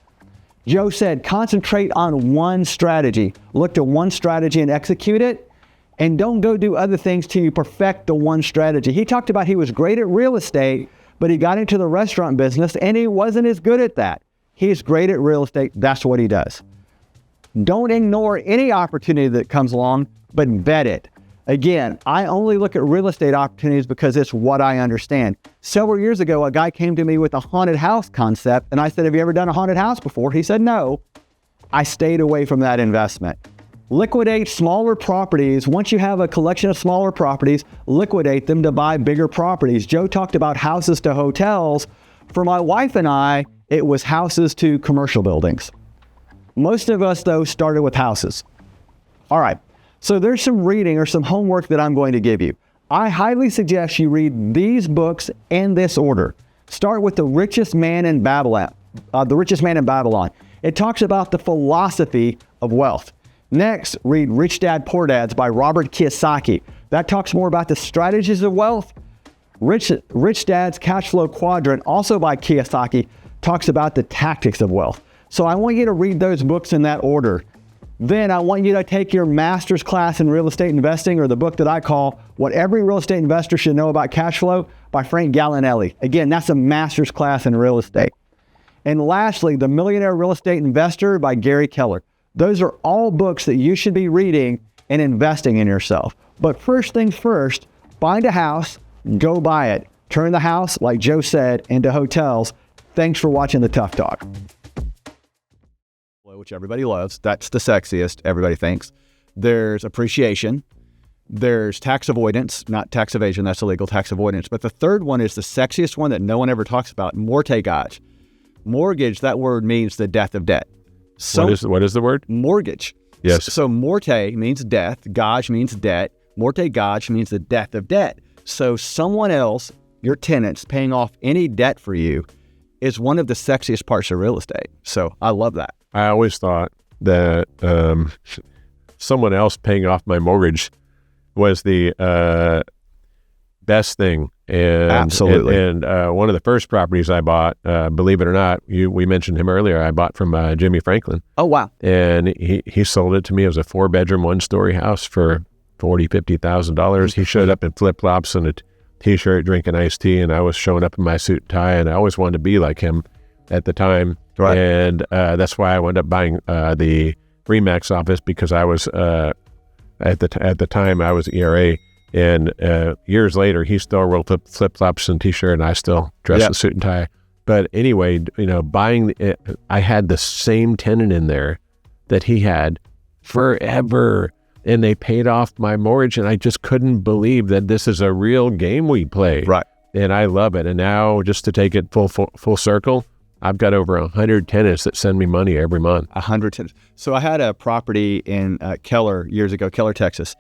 Joe said, concentrate on one strategy. Look to one strategy and execute it. And don't go do other things till you perfect the one strategy. He talked about he was great at real estate, but he got into the restaurant business and he wasn't as good at that. He's great at real estate. That's what he does. Don't ignore any opportunity that comes along, but vet it. Again, I only look at real estate opportunities because it's what I understand. Several years ago, a guy came to me with a haunted house concept, and I said, have you ever done a haunted house before? He said, no. I stayed away from that investment. Liquidate smaller properties. Once you have a collection of smaller properties, liquidate them to buy bigger properties. Joe talked about houses to hotels. For my wife and I, it was houses to commercial buildings. Most of us, though, started with houses. All right. So there's some reading or some homework that I'm going to give you. I highly suggest you read these books in this order. Start with The Richest Man in Babylon. It talks about the philosophy of wealth. Next, read Rich Dad, Poor Dads by Robert Kiyosaki. That talks more about the strategies of wealth. Rich Dad's Cash Flow Quadrant, also by Kiyosaki, talks about the tactics of wealth. So I want you to read those books in that order. Then I want you to take your master's class in real estate investing, or the book that I call What Every Real Estate Investor Should Know About Cash Flow by Frank Gallinelli. Again, that's a master's class in real estate. And lastly, The Millionaire Real Estate Investor by Gary Keller. Those are all books that you should be reading and investing in yourself. But first things first, find a house, go buy it. Turn the house, like Joe said, into hotels. Thanks for watching the Tough Talk. Which everybody loves. That's the sexiest, everybody thinks. There's appreciation. There's tax avoidance, not tax evasion, that's illegal, tax avoidance. But the third one is the sexiest one that no one ever talks about, mortgage. Mortgage, that word means the death of debt. So, what is the word? Mortgage. Yes. So morte means death, gage means debt, mortgage means the death of debt. So someone else, your tenants, paying off any debt for you is one of the sexiest parts of real estate. So I love that. I always thought that someone else paying off my mortgage was the best thing. And, Absolutely. And one of the first properties I bought, believe it or not, we mentioned him earlier, I bought from Jimmy Franklin. Oh, wow. And he sold it to me. It was a 4-bedroom, 1-story house for $40,000, $50,000. He showed up in flip-flops and a T-shirt, drinking iced tea, and I was showing up in my suit and tie, and I always wanted to be like him at the time. Right. And that's why I wound up buying the RE/MAX office, because I was at the time I was ERA, and years later he still rolled flip-flops and T-shirt, and I still dressed in suit and tie. But anyway, buying I had the same tenant in there that he had forever, and they paid off my mortgage, and I just couldn't believe that this is a real game we play. Right. And I love it. And now, just to take it full circle, I've got over 100 tenants that send me money every month. 100 tenants. So I had a property in Keller years ago, Keller, Texas,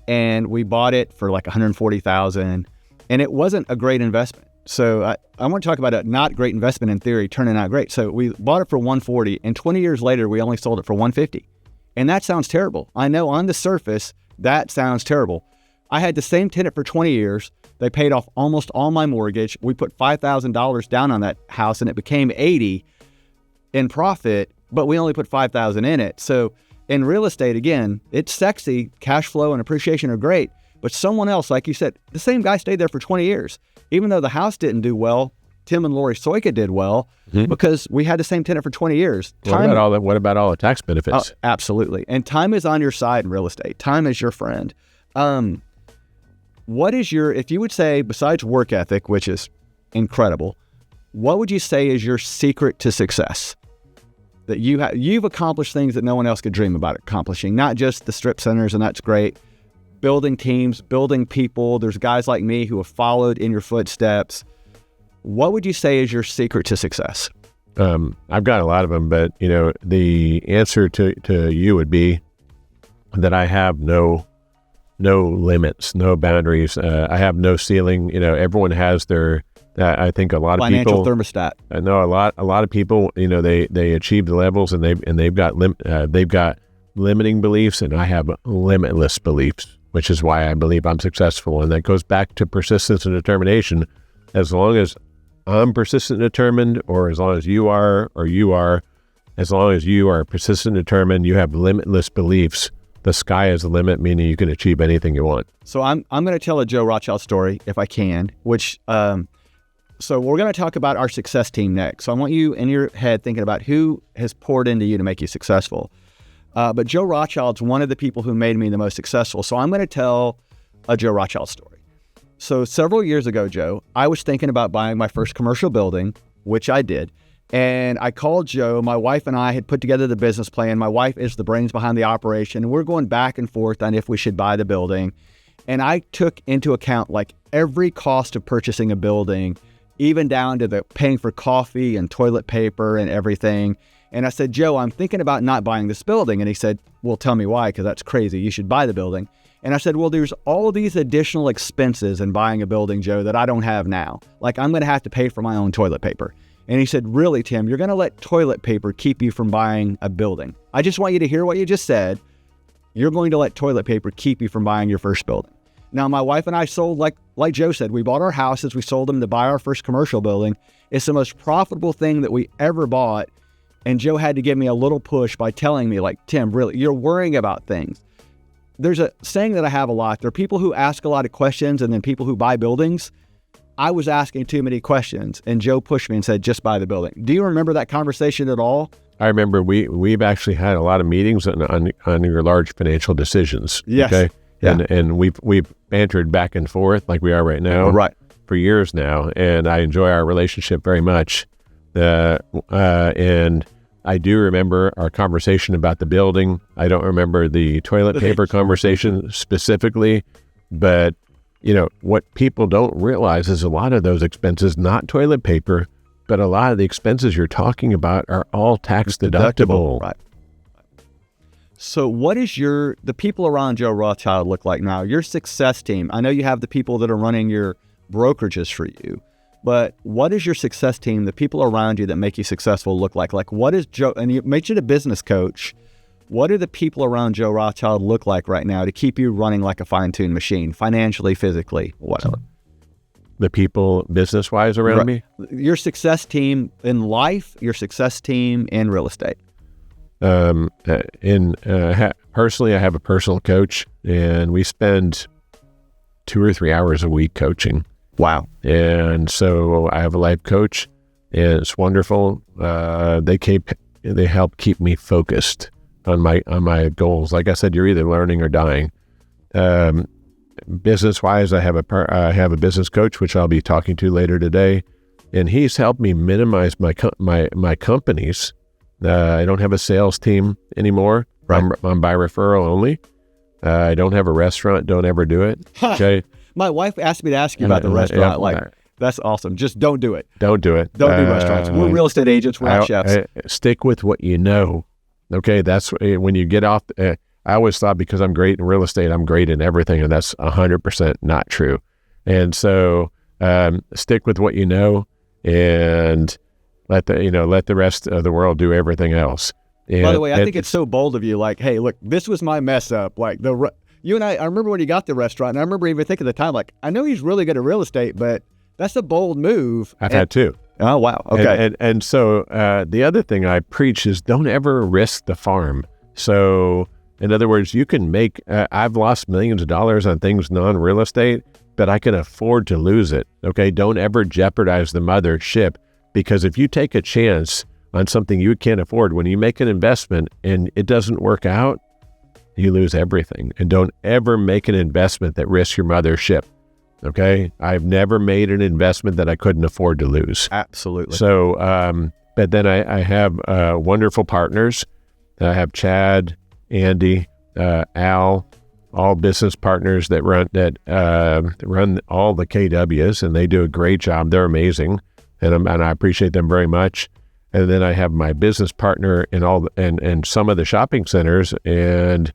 and we bought it for like $140,000, and it wasn't a great investment. So I want to talk about a not great investment in theory turning out great. So we bought it for $140, and 20 years later, we only sold it for $150. And that sounds terrible. I know on the surface, that sounds terrible. I had the same tenant for 20 years. They paid off almost all my mortgage. We put $5,000 down on that house, and it became $80 in profit, but we only put $5,000 in it. So in real estate, again, it's sexy. Cash flow and appreciation are great. But someone else, like you said, the same guy stayed there for 20 years. Even though the house didn't do well, Tim and Lori Soika did well because we had the same tenant for 20 years. What about all the tax benefits? Oh, absolutely. And time is on your side in real estate. Time is your friend. What is if you would say, besides work ethic, which is incredible, what would you say is your secret to success? That you've accomplished things that no one else could dream about accomplishing, not just the strip centers, and that's great. Building teams, building people. There's guys like me who have followed in your footsteps. What would you say is your secret to success? I've got a lot of them, but the answer to you would be that I have no limits, no boundaries. I have no ceiling. Everyone has their. I think a lot of financial people thermostat. I know a lot of people. They achieve the levels, and they've got limiting beliefs, and I have limitless beliefs, which is why I believe I'm successful. And that goes back to persistence and determination. As long as I'm persistent and determined, or as long as you are, as long as you are persistent and determined, you have limitless beliefs. The sky is the limit, meaning you can achieve anything you want. So I'm going to tell a Joe Rothchild story, if I can, which, so we're going to talk about our success team next. So I want you in your head thinking about who has poured into you to make you successful. But Joe Rothschild's one of the people who made me the most successful. So I'm going to tell a Joe Rothchild story. So several years ago, Joe, I was thinking about buying my first commercial building, which I did. And I called Joe. My wife and I had put together the business plan. My wife is the brains behind the operation. And we're going back and forth on if we should buy the building. And I took into account like every cost of purchasing a building, even down to the paying for coffee and toilet paper and everything. And I said, Joe, I'm thinking about not buying this building. And he said, well, tell me why, because that's crazy. You should buy the building. And I said, well, there's all of these additional expenses in buying a building, Joe, that I don't have now. Like I'm going to have to pay for my own toilet paper. And he said, really, Tim, you're going to let toilet paper keep you from buying a building? I just want you to hear what you just said. You're going to let toilet paper keep you from buying your first building. Now, my wife and I sold, like Joe said, we bought our houses. We sold them to buy our first commercial building. It's the most profitable thing that we ever bought. And Joe had to give me a little push by telling me, like, Tim, really, you're worrying about things. There's a saying that I have a lot. There are people who ask a lot of questions and then people who buy buildings. I was asking too many questions, and Joe pushed me and said, just buy the building. Do you remember that conversation at all? I remember we've actually had a lot of meetings on your large financial decisions. Yes. Okay. Yeah. And we've bantered back and forth like we are right now. Right. For years now, and I enjoy our relationship very much. And I do remember our conversation about the building. I don't remember the toilet paper conversation specifically, But, what people don't realize is a lot of those expenses, not toilet paper, but a lot of the expenses you're talking about are all tax deductible. Right. So what is the people around Joe Rothchild look like now? Your success team. I know you have the people that are running your brokerages for you, but what is your success team, the people around you that make you successful look like? Like what is Joe, and you mentioned a business coach. What do the people around Joe Rothchild look like right now to keep you running like a fine-tuned machine, financially, physically, whatever? The people business-wise around me? Your success team in life, your success team in real estate. Personally, I have a personal coach, and we spend 2 or 3 hours a week coaching. Wow. And so I have a life coach, and it's wonderful. They help keep me focused on my goals. Like I said, you're either learning or dying. Business-wise, I have a business coach, which I'll be talking to later today, and he's helped me minimize my companies. I don't have a sales team anymore. Right. I'm by referral only. I don't have a restaurant. Don't ever do it. Okay. My wife asked me to ask you about the restaurant. That's awesome. Just don't do it. Don't do it. Don't do restaurants. We're real estate agents. We're not chefs. Stick with what you know. Okay. That's when you get off. I always thought because I'm great in real estate, I'm great in everything. And that's 100% not true. And so stick with what you know and let the rest of the world do everything else. And, by the way, I think it's so bold of you. Like, hey, look, this was my mess up. Like you and I remember when you got the restaurant, and I remember even thinking at the time, like, I know he's really good at real estate, but that's a bold move. I've had two. Oh, wow. Okay. And so the other thing I preach is don't ever risk the farm. So in other words, you can make, I've lost millions of dollars on things non-real estate, but I can afford to lose it. Okay. Don't ever jeopardize the mothership, because if you take a chance on something you can't afford, when you make an investment and it doesn't work out, you lose everything. And don't ever make an investment that risks your mothership. Okay. I've never made an investment that I couldn't afford to lose. Absolutely. So, but then I have wonderful partners. I have Chad, Andy, Al, all business partners that run all the KWs, and they do a great job. They're amazing, and I appreciate them very much. And then I have my business partner in and some of the shopping centers, and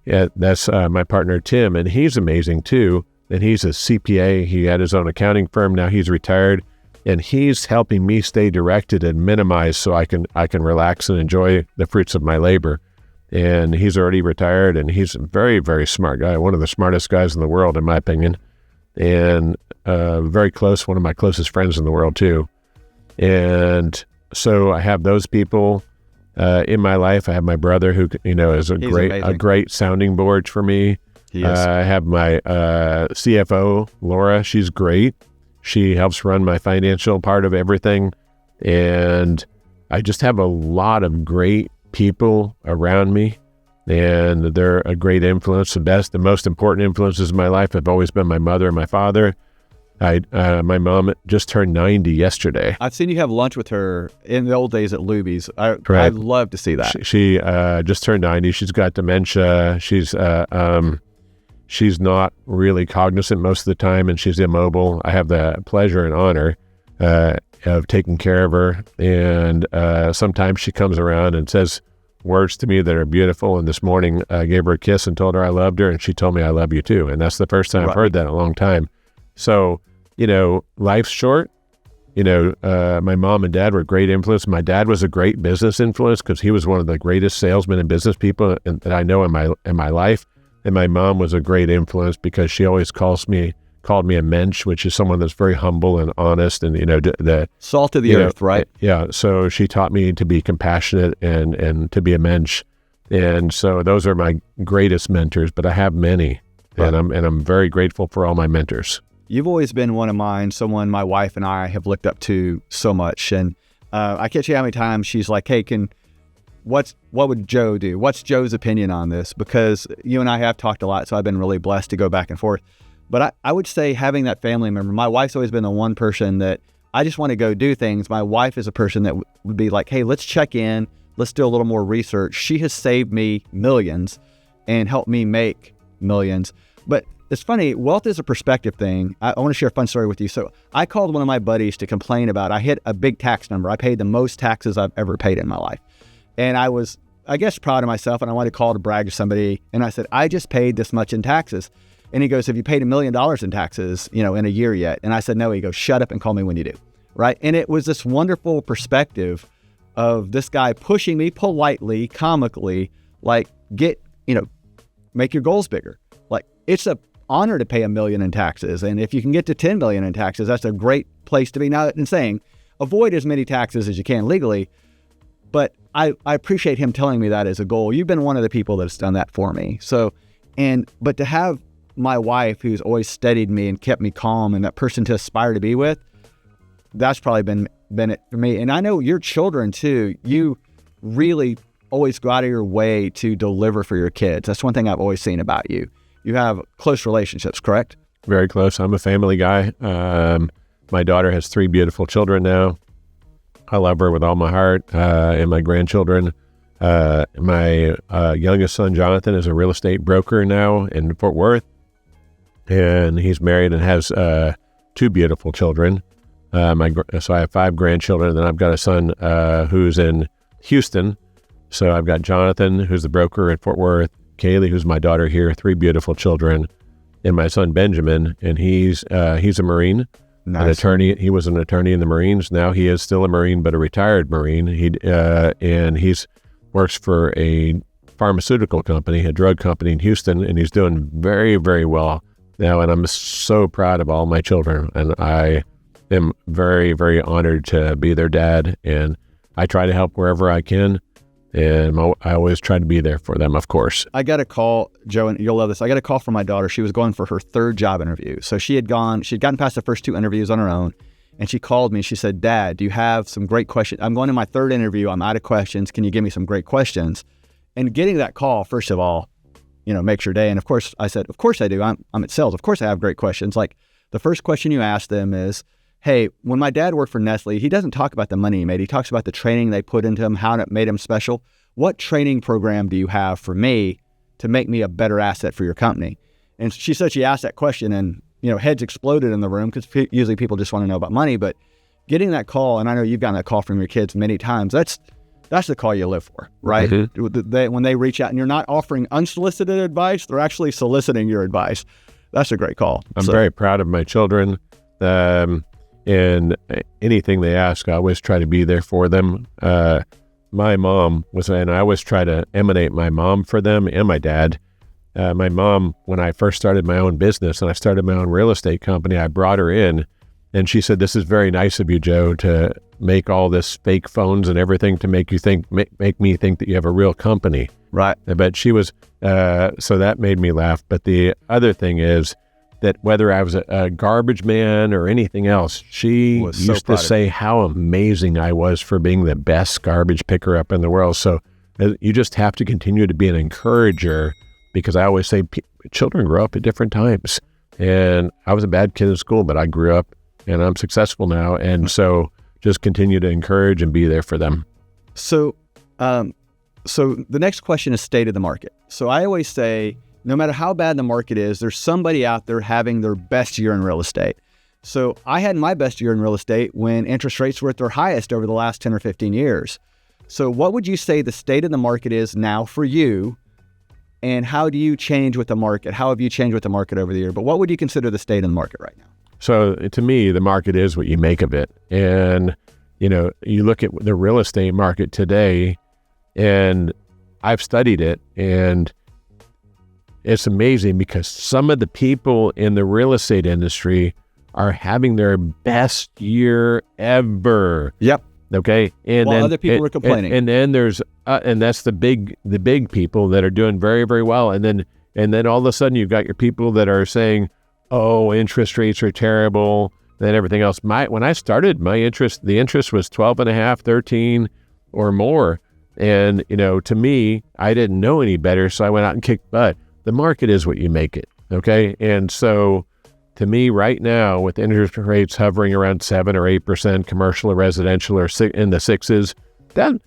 that's my partner Tim, and he's amazing too. And he's a CPA. He had his own accounting firm. Now he's retired, and he's helping me stay directed and minimize so I can relax and enjoy the fruits of my labor. And he's already retired, and he's a very, very smart guy, one of the smartest guys in the world, in my opinion, and very close, one of my closest friends in the world too. And so I have those people in my life. I have my brother who, is a great sounding board for me. I have my CFO, Laura. She's great. She helps run my financial part of everything. And I just have a lot of great people around me, and they're a great influence. The most important influences in my life have always been my mother and my father. My mom just turned 90 yesterday. I've seen you have lunch with her in the old days at Luby's. I'd love to see that. She just turned 90. She's got dementia. She's not really cognizant most of the time, and she's immobile. I have the pleasure and honor of taking care of her. And sometimes she comes around and says words to me that are beautiful. And this morning I gave her a kiss and told her I loved her, and she told me I love you too. And that's the first time I've heard that in a long time. So, life's short. My mom and dad were great influence. My dad was a great business influence because he was one of the greatest salesmen and business people that I know in my life. And my mom was a great influence because she always called me a mensch, which is someone that's very humble and honest, and the salt of the earth, right? Yeah. So she taught me to be compassionate and to be a mensch, and so those are my greatest mentors. But I have many, and I'm very grateful for all my mentors. You've always been one of mine, someone my wife and I have looked up to so much, and I can't tell you how many times she's like, "Hey, what would Joe do? What's Joe's opinion on this?" Because you and I have talked a lot, so I've been really blessed to go back and forth. But I would say having that family member, my wife's always been the one person that I just want to go do things. My wife is a person that would be like, hey, let's check in. Let's do a little more research. She has saved me millions and helped me make millions. But it's funny. Wealth is a perspective thing. I want to share a fun story with you. So I called one of my buddies to complain about, I hit a big tax number. I paid the most taxes I've ever paid in my life. And I was, I guess, proud of myself, and I wanted to call to brag to somebody. And I said, I just paid this much in taxes. And he goes, have you paid $1 million in taxes, in a year yet? And I said, no. He goes, shut up and call me when you do. Right. And it was this wonderful perspective of this guy pushing me politely, comically, like, make your goals bigger. Like, it's a honor to pay $1 million in taxes. And if you can get to 10 million in taxes, that's a great place to be. Now, in saying, avoid as many taxes as you can legally. But I appreciate him telling me that as a goal. You've been one of the people that's done that for me. So, but to have my wife, who's always steadied me and kept me calm, and that person to aspire to be with, that's probably been it for me. And I know your children too, you really always go out of your way to deliver for your kids. That's one thing I've always seen about you. You have close relationships, correct? Very close. I'm a family guy. My daughter has 3 beautiful children now. I love her with all my heart, and my grandchildren. My youngest son, Jonathan, is a real estate broker now in Fort Worth, and he's married and has 2 beautiful children. So I have 5 grandchildren, and then I've got a son who's in Houston. So I've got Jonathan, who's the broker in Fort Worth, Kaylee, who's my daughter here, 3 beautiful children, and my son Benjamin, and he's a Marine, nice. An attorney. He was an attorney in the Marines. Now he is still a Marine, but a retired Marine. He's works for a pharmaceutical company, a drug company in Houston, and he's doing very, very well now. And I'm so proud of all my children, and I am very, very honored to be their dad. And I try to help wherever I can. And I always try to be there for them, of course. I got a call, Joe, and you'll love this. I got a call from my daughter. She was going for her 3rd job interview. So she'd gotten past the first 2 interviews on her own. And she called me. She said, Dad, do you have some great questions? I'm going to my 3rd interview. I'm out of questions. Can you give me some great questions? And getting that call, first of all, makes your day. And of course, I said, of course I do. I'm at sales. Of course I have great questions. Like, the first question you ask them is, hey, when my dad worked for Nestle, he doesn't talk about the money he made. He talks about the training they put into him, how it made him special. What training program do you have for me to make me a better asset for your company? And she said she asked that question, and, heads exploded in the room, because usually people just want to know about money. But getting that call, and I know you've gotten that call from your kids many times, that's the call you live for, right? Mm-hmm. When they reach out and you're not offering unsolicited advice, they're actually soliciting your advice. That's a great call. I'm very proud of my children. And anything they ask, I always try to be there for them. My mom and I always try to emanate my mom for them, and my dad. My mom, when I first started my own business and I started my own real estate company, I brought her in, and she said, this is very nice of you, Joe, to make all this fake phones and everything to make me think that you have a real company. Right. But she was, so that made me laugh. But the other thing is, that whether I was a garbage man or anything else, she used to say how amazing I was for being the best garbage picker up in the world. So you just have to continue to be an encourager, because I always say children grow up at different times. And I was a bad kid in school, but I grew up and I'm successful now. And so just continue to encourage and be there for them. So the next question is state of the market. So I always say, no matter how bad the market is, there's somebody out there having their best year in real estate. So I had my best year in real estate when interest rates were at their highest over the last 10 or 15 years. So what would you say the state of the market is now for you? And how do you change with the market? How have you changed with the market over the year? But what would you consider the state of the market right now? So to me, the market is what you make of it. And, you look at the real estate market today, and I've studied it, and it's amazing because some of the people in the real estate industry are having their best year ever. Yep. Okay. And while then other people are complaining. And then there's, and that's the big people that are doing very, very well. And then all of a sudden you've got your people that are saying, oh, interest rates are terrible, and everything else. When I started, the interest was 12.5, 13 or more. And, to me, I didn't know any better. So I went out and kicked butt. The market is what you make it, okay? And so to me right now, with interest rates hovering around 7 or 8%, commercial or residential or in the 6s,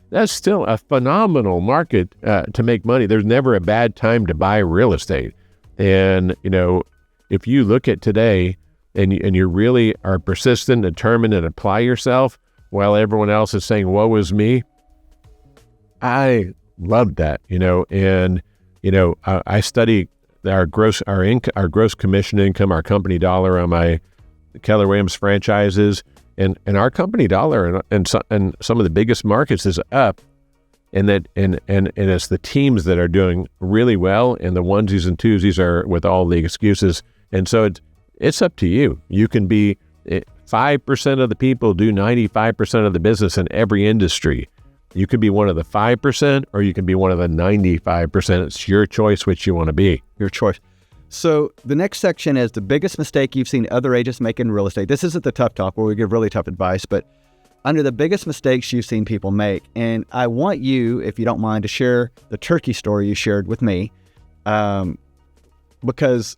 that's still a phenomenal market to make money. There's never a bad time to buy real estate. And, if you look at today and you really are persistent, determined, and apply yourself while everyone else is saying, woe is me, I love that, and, I study our gross commission income, our company dollar on my Keller Williams franchises, and our company dollar and some of the biggest markets is up, and it's the teams that are doing really well, and the onesies and twosies are with all the excuses. And so it's up to you. You can be 5% of the people do 95% of the business in every industry. You could be one of the 5%, or you can be one of the 95%. It's your choice which you want to be. Your choice. So the next section is the biggest mistake you've seen other agents make in real estate. This isn't the tough talk where we give really tough advice, but under the biggest mistakes you've seen people make. And I want you, if you don't mind, to share the turkey story you shared with me, because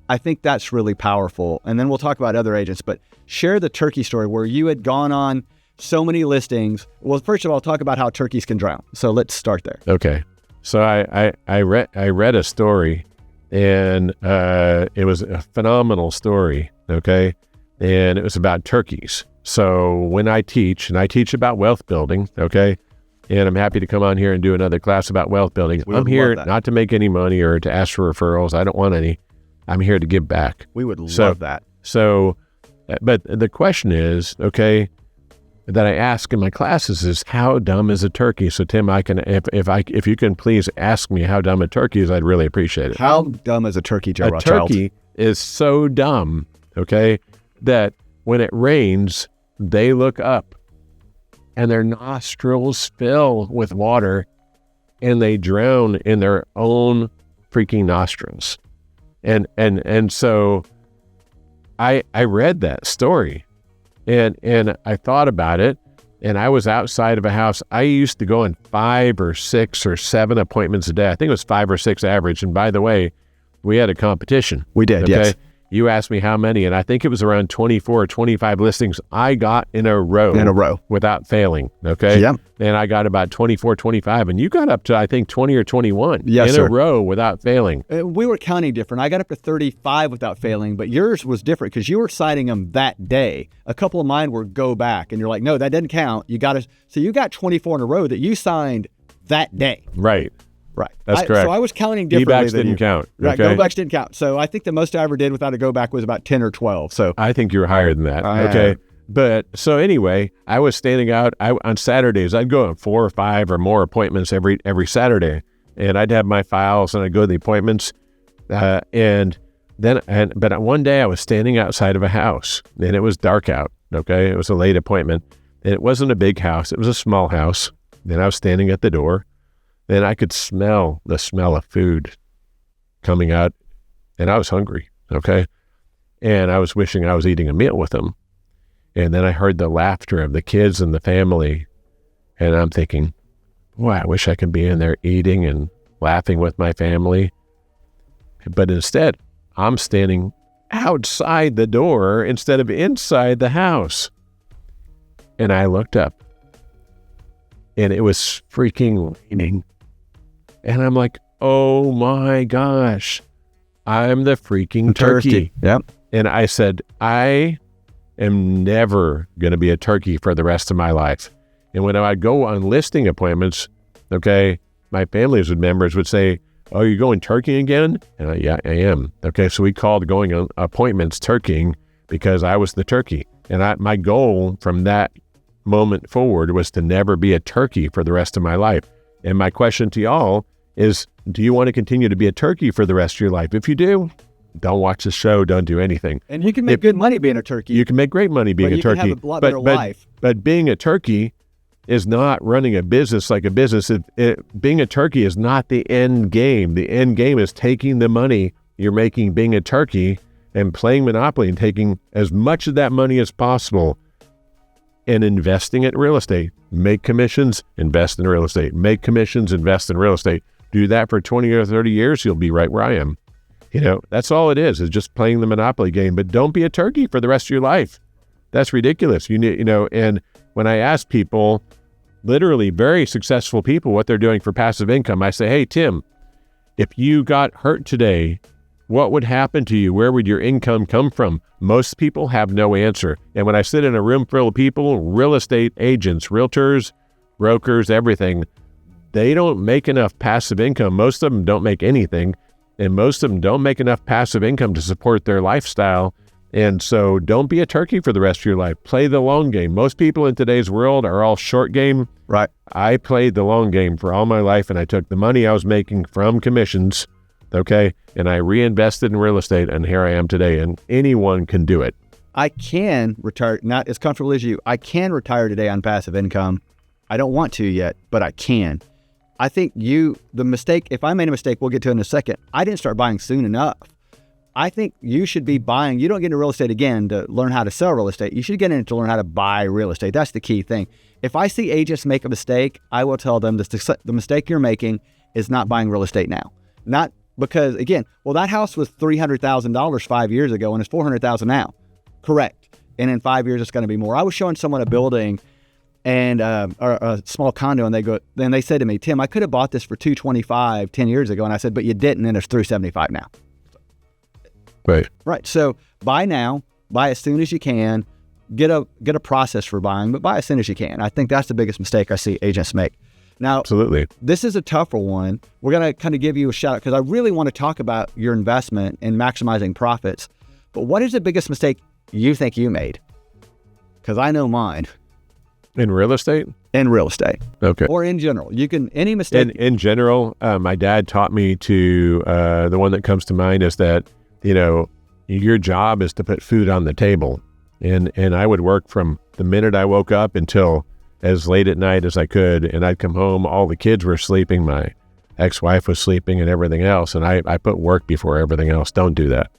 I think that's really powerful. And then we'll talk about other agents, but share the turkey story where you had gone on so many listings. Well, first of all, talk about how turkeys can drown. So let's start there. Okay. So I read a story, and it was a phenomenal story. Okay. And it was about turkeys. So when I teach about wealth building, okay, and I'm happy to come on here and do another class about wealth building. I'm here not to make any money or to ask for referrals. I don't want any. I'm here to give back. We would love that. So, but the question is, okay, that I ask in my classes is, how dumb is a turkey? So Tim, if you can please ask me how dumb a turkey is, I'd really appreciate it. How dumb is a turkey, Joe Rothchild? A turkey is so dumb, okay, that when it rains, they look up and their nostrils fill with water and they drown in their own freaking nostrils. And so I read that story and I thought about it, and I was outside of a house. I used to go in 5 or 6 or 7 appointments a day. I think it was 5 or 6 average. And by the way, we had a competition. We did, okay? Yes. You asked me how many, and I think it was around 24 or 25 listings I got in a row. Without failing, okay? Yep. And I got about 24, 25, and you got up to, I think, 20 or 21 yes, in sir. a row without failing. We were counting different. I got up to 35 without failing, but yours was different because you were signing them that day. A couple of mine were go back, and you're like, no, that doesn't count. So you got 24 in a row that you signed that day. Right. Right. That's correct. So I was counting differently. Go-backs didn't count. Right. Okay? Go-backs didn't count. So I think the most I ever did without a go-back was about 10 or 12. So I think you were higher than that. Okay. But so anyway, I was standing out on Saturdays. I'd go on 4 or 5 or more appointments every Saturday, and I'd have my files and I'd go to the appointments. But one day I was standing outside of a house, and it was dark out. Okay. It was a late appointment, and it wasn't a big house. It was a small house. And I was standing at the door. Then I could smell the smell of food coming out, and I was hungry, okay? And I was wishing I was eating a meal with them. And then I heard the laughter of the kids and the family, and I'm thinking, boy, I wish I could be in there eating and laughing with my family. But instead, I'm standing outside the door instead of inside the house. And I looked up, and it was freaking raining. And I'm like, oh my gosh, I'm the freaking turkey. Yep. And I said, I am never going to be a turkey for the rest of my life. And when I go on listing appointments, okay, my family members would say, oh, you're going turkeying again? And yeah, I am. Okay, so we called going on appointments turkeying because I was the turkey. And my goal from that moment forward was to never be a turkey for the rest of my life. And my question to y'all is, do you want to continue to be a turkey for the rest of your life? If you do, don't watch the show, don't do anything. And you can make good money being a turkey. You can make great money being a turkey. You can have a lot better life. But being a turkey is not running a business like a business. Being a turkey is not the end game. The end game is taking the money you're making being a turkey and playing Monopoly and taking as much of that money as possible and investing it in real estate. Make commissions, invest in real estate. Make commissions, invest in real estate. Do that for 20 or 30 years, you'll be right where I am. That's all it is just playing the Monopoly game. But don't be a turkey for the rest of your life. That's ridiculous. And when I ask people, literally very successful people, what they're doing for passive income, I say, hey, Tim, if you got hurt today What would happen to you? Where would your income come from? Most people have no answer. And when I sit in a room full of people, real estate agents, realtors, brokers, everything, they don't make enough passive income. Most of them don't make anything. And most of them don't make enough passive income to support their lifestyle. And so don't be a turkey for the rest of your life. Play the long game. Most people in today's world are all short game. Right. I played the long game for all my life, and I took the money I was making from commissions, okay, and I reinvested in real estate, and here I am today, and anyone can do it. I can retire, not as comfortable as you. I can retire today on passive income. I don't want to yet, but I can. I think the mistake, if I made a mistake, we'll get to it in a second. I didn't start buying soon enough. I think you should be buying. You don't get into real estate again to learn how to sell real estate. You should get in to learn how to buy real estate. That's the key thing. If I see agents make a mistake, I will tell them the mistake you're making is not buying real estate now. Not because, again, well, that house was $300,000 5 years ago and it's $400,000 now. Correct. And in 5 years, it's going to be more. I was showing someone a building and or a small condo, and they said to me, Tim, I could have bought this for $225 10 years ago. And I said, but you didn't, and it's $375 now. Right. So buy now, buy as soon as you can, get a process for buying, but buy as soon as you can. I think that's the biggest mistake I see agents make. Now, absolutely, this is a tougher one. We're going to kind of give you a shout out because I really want to talk about your investment and maximizing profits. But what is the biggest mistake you think you made? Because I know mine. In real estate? In real estate. Okay. Or in general. You can, any mistake. In general, my dad taught me to, the one that comes to mind is that, your job is to put food on the table. And I would work from the minute I woke up until as late at night as I could. And I'd come home, all the kids were sleeping. My ex-wife was sleeping and everything else. And I put work before everything else. Don't do that.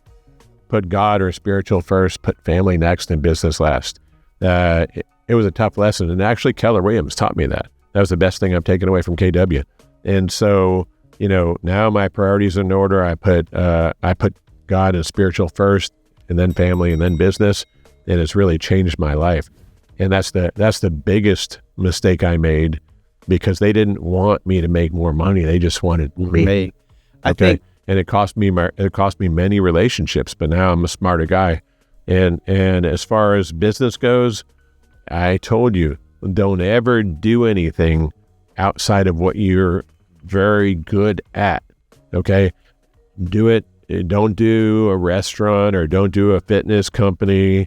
Put God or spiritual first, put family next, and business last. It was a tough lesson. And actually, Keller Williams taught me that. That was the best thing I've taken away from KW. And so, now my priorities are in order. I put God and spiritual first, and then family, and then business. And it's really changed my life. And that's the biggest mistake I made, because they didn't want me to make more money. They just wanted me. I think, and it cost me many relationships, but now I'm a smarter guy. And as far as business goes, I told you, don't ever do anything outside of what you're very good at. Okay? Do it. Don't do a restaurant or don't do a fitness company,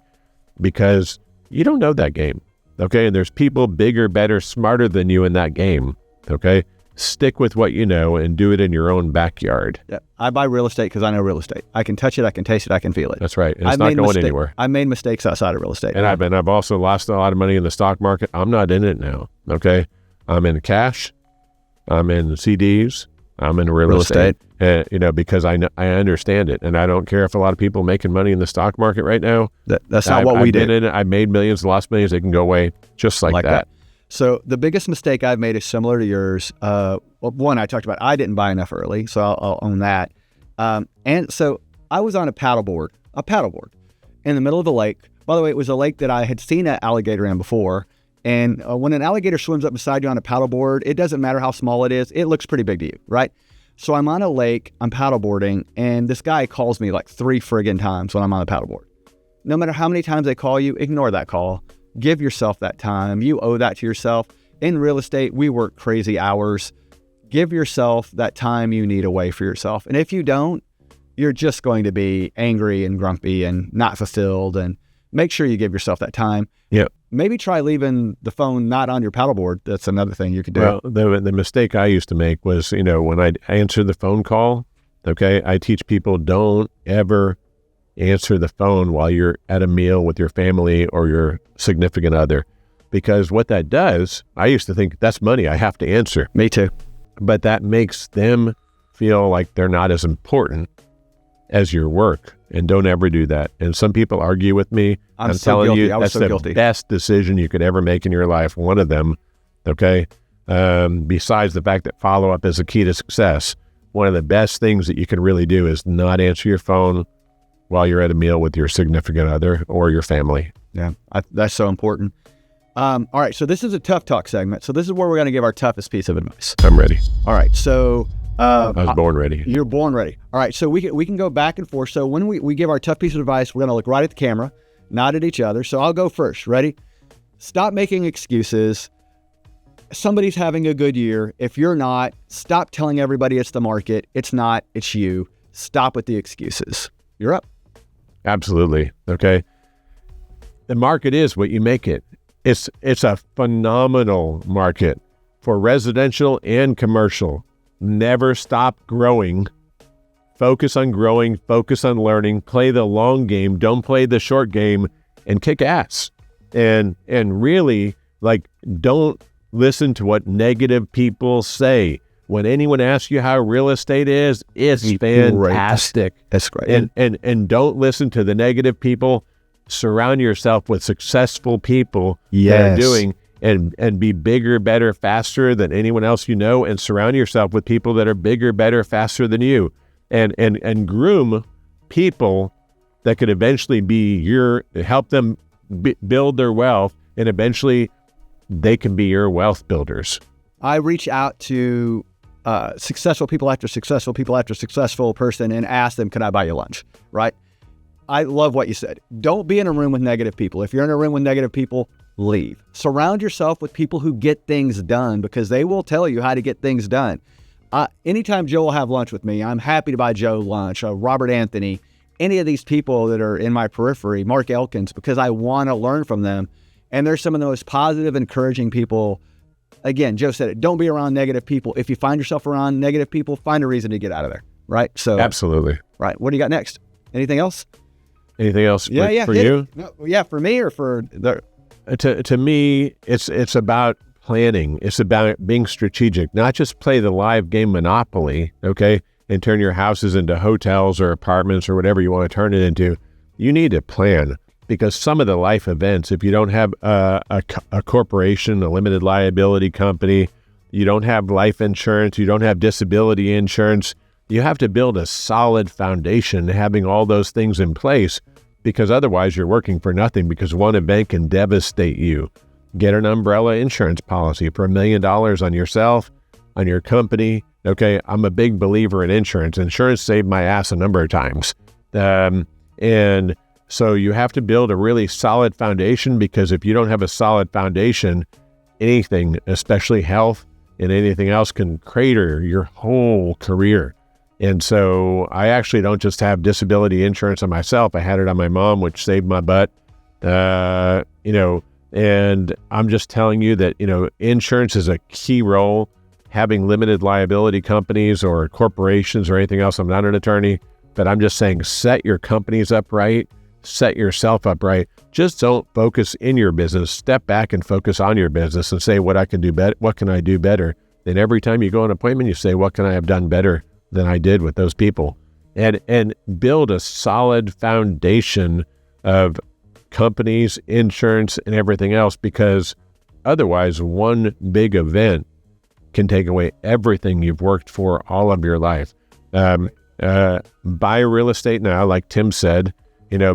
because you don't know that game. Okay? And there's people bigger, better, smarter than you in that game. Okay? Stick with what you know and do it in your own backyard. Yeah. I buy real estate because I know real estate. I can touch it, I can taste it, I can feel it. That's right. And it's not going anywhere. I made mistakes outside of real estate. And I've also lost a lot of money in the stock market. I'm not in it now. Okay? I'm in cash. I'm in CDs. I'm in real estate. Because I understand it, and I don't care if a lot of people making money in the stock market right now. That's not what we do. I made millions, lost millions. They can go away just like that. So the biggest mistake I've made is similar to yours. One, I talked about, I didn't buy enough early, so I'll own that. And so I was on a paddleboard in the middle of the lake. By the way, it was a lake that I had seen an alligator in before. And when an alligator swims up beside you on a paddleboard, it doesn't matter how small it is. It looks pretty big to you, right? So I'm on a lake, I'm paddleboarding, and this guy calls me like 3 friggin' times when I'm on the paddleboard. No matter how many times they call you, ignore that call. Give yourself that time. You owe that to yourself. In real estate, we work crazy hours. Give yourself that time you need away for yourself. And if you don't, you're just going to be angry and grumpy and not fulfilled. And make sure you give yourself that time. Yep. Maybe try leaving the phone not on your paddleboard. That's another thing you could do. Well, the mistake I used to make was, when I'd answer the phone call, okay, I teach people, don't ever answer the phone while you're at a meal with your family or your significant other. Because what that does, I used to think, that's money, I have to answer. Me too. But that makes them feel like they're not as important as your work. And don't ever do that. And some people argue with me. I'm telling you, that's the best decision you could ever make in your life. One of them, okay? Besides the fact that follow-up is a key to success, one of the best things that you can really do is not answer your phone while you're at a meal with your significant other or your family. Yeah, that's so important. All right, so this is a tough talk segment. So this is where we're going to give our toughest piece of advice. I'm ready. All right, so I was born ready. You're born ready. All right, so we can go back and forth. So when we give our tough piece of advice, we're going to look right at the camera, nod at each other. So I'll go first. Ready? Stop making excuses. Somebody's having a good year. If you're not, stop telling everybody it's the market. It's not. It's you. Stop with the excuses. You're up. Absolutely. Okay. The market is what you make it. It's a phenomenal market for residential and commercial. Never stop growing. Focus on growing, focus on learning, play the long game, don't play the short game, and kick ass. And really, like, don't listen to what negative people say. When anyone asks you how real estate is, it's fantastic. That's great. And don't listen to the negative people. Surround yourself with successful people that are doing and be bigger, better, faster than anyone else you know, and surround yourself with people that are bigger, better, faster than you. And groom people that could eventually help them build their wealth, and eventually they can be your wealth builders. I reach out to successful people after successful people after successful person and ask them, can I buy you lunch? Right? I love what you said. Don't be in a room with negative people. If you're in a room with negative people, leave. Surround yourself with people who get things done, because they will tell you how to get things done. Anytime Joe will have lunch with me, I'm happy to buy Joe lunch, Robert Anthony, any of these people that are in my periphery, Mark Elkins, because I want to learn from them. And they're some of the most positive, encouraging people. Again, Joe said it, don't be around negative people. If you find yourself around negative people, find a reason to get out of there, right? So absolutely. Right. What do you got next? Anything else? Anything else for you? No, for me or for the... To me, it's about planning. It's about being strategic, not just play the live game Monopoly, okay, and turn your houses into hotels or apartments or whatever you want to turn it into. You need to plan, because some of the life events, if you don't have a corporation, a limited liability company, you don't have life insurance, you don't have disability insurance, you have to build a solid foundation, having all those things in place, because otherwise you're working for nothing, because one event can devastate you. Get an umbrella insurance policy for $1 million on yourself, on your company. Okay, I'm a big believer in insurance. Insurance saved my ass a number of times. And so you have to build a really solid foundation, because if you don't have a solid foundation, anything, especially health and anything else, can crater your whole career. And so I actually don't just have disability insurance on myself. I had it on my mom, which saved my butt. And I'm just telling you that, insurance is a key role. Having limited liability companies or corporations or anything else, I'm not an attorney, but I'm just saying, set your companies up right, set yourself up right. Just don't focus in your business. Step back and focus on your business and say, what I can do better. What can I do better? And every time you go on an appointment, you say, what can I have done better than I did with those people? And build a solid foundation of companies, insurance, and everything else, because otherwise one big event can take away everything you've worked for all of your life. Buy real estate now, like Tim said,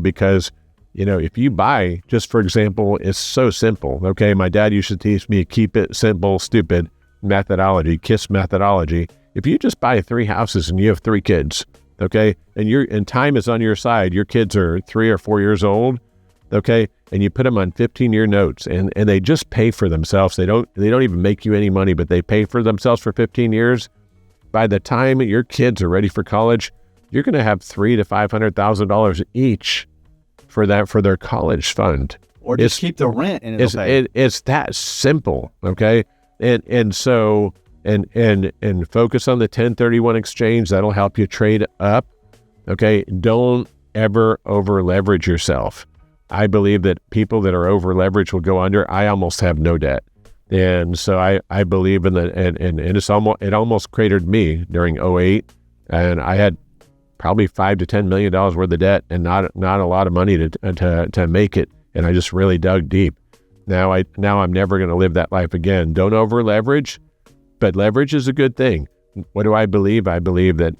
because, if you buy, just for example, it's so simple. Okay. My dad used to teach me, keep it simple, stupid methodology, KISS methodology. If you just buy 3 houses and you have 3 kids, okay, and time is on your side, your kids are 3 or 4 years old, okay, and you put them on 15-year notes, and they just pay for themselves. They don't even make you any money, but they pay for themselves for 15 years. By the time your kids are ready for college, you're going to have $300,000 to $500,000 each for their college fund. Or just keep the rent, and it'll pay. It's that simple, okay? And so focus on the 1031 exchange. That'll help you trade up, okay? Don't ever over leverage yourself. I believe that people that are over leveraged will go under. I almost have no debt. And so I believe in that, and it almost cratered me during 2008, and I had probably $5 to $10 million worth of debt and not a lot of money to make it. And I just really dug deep. Now I'm never going to live that life again. Don't over leverage, but leverage is a good thing. What do I believe? I believe that,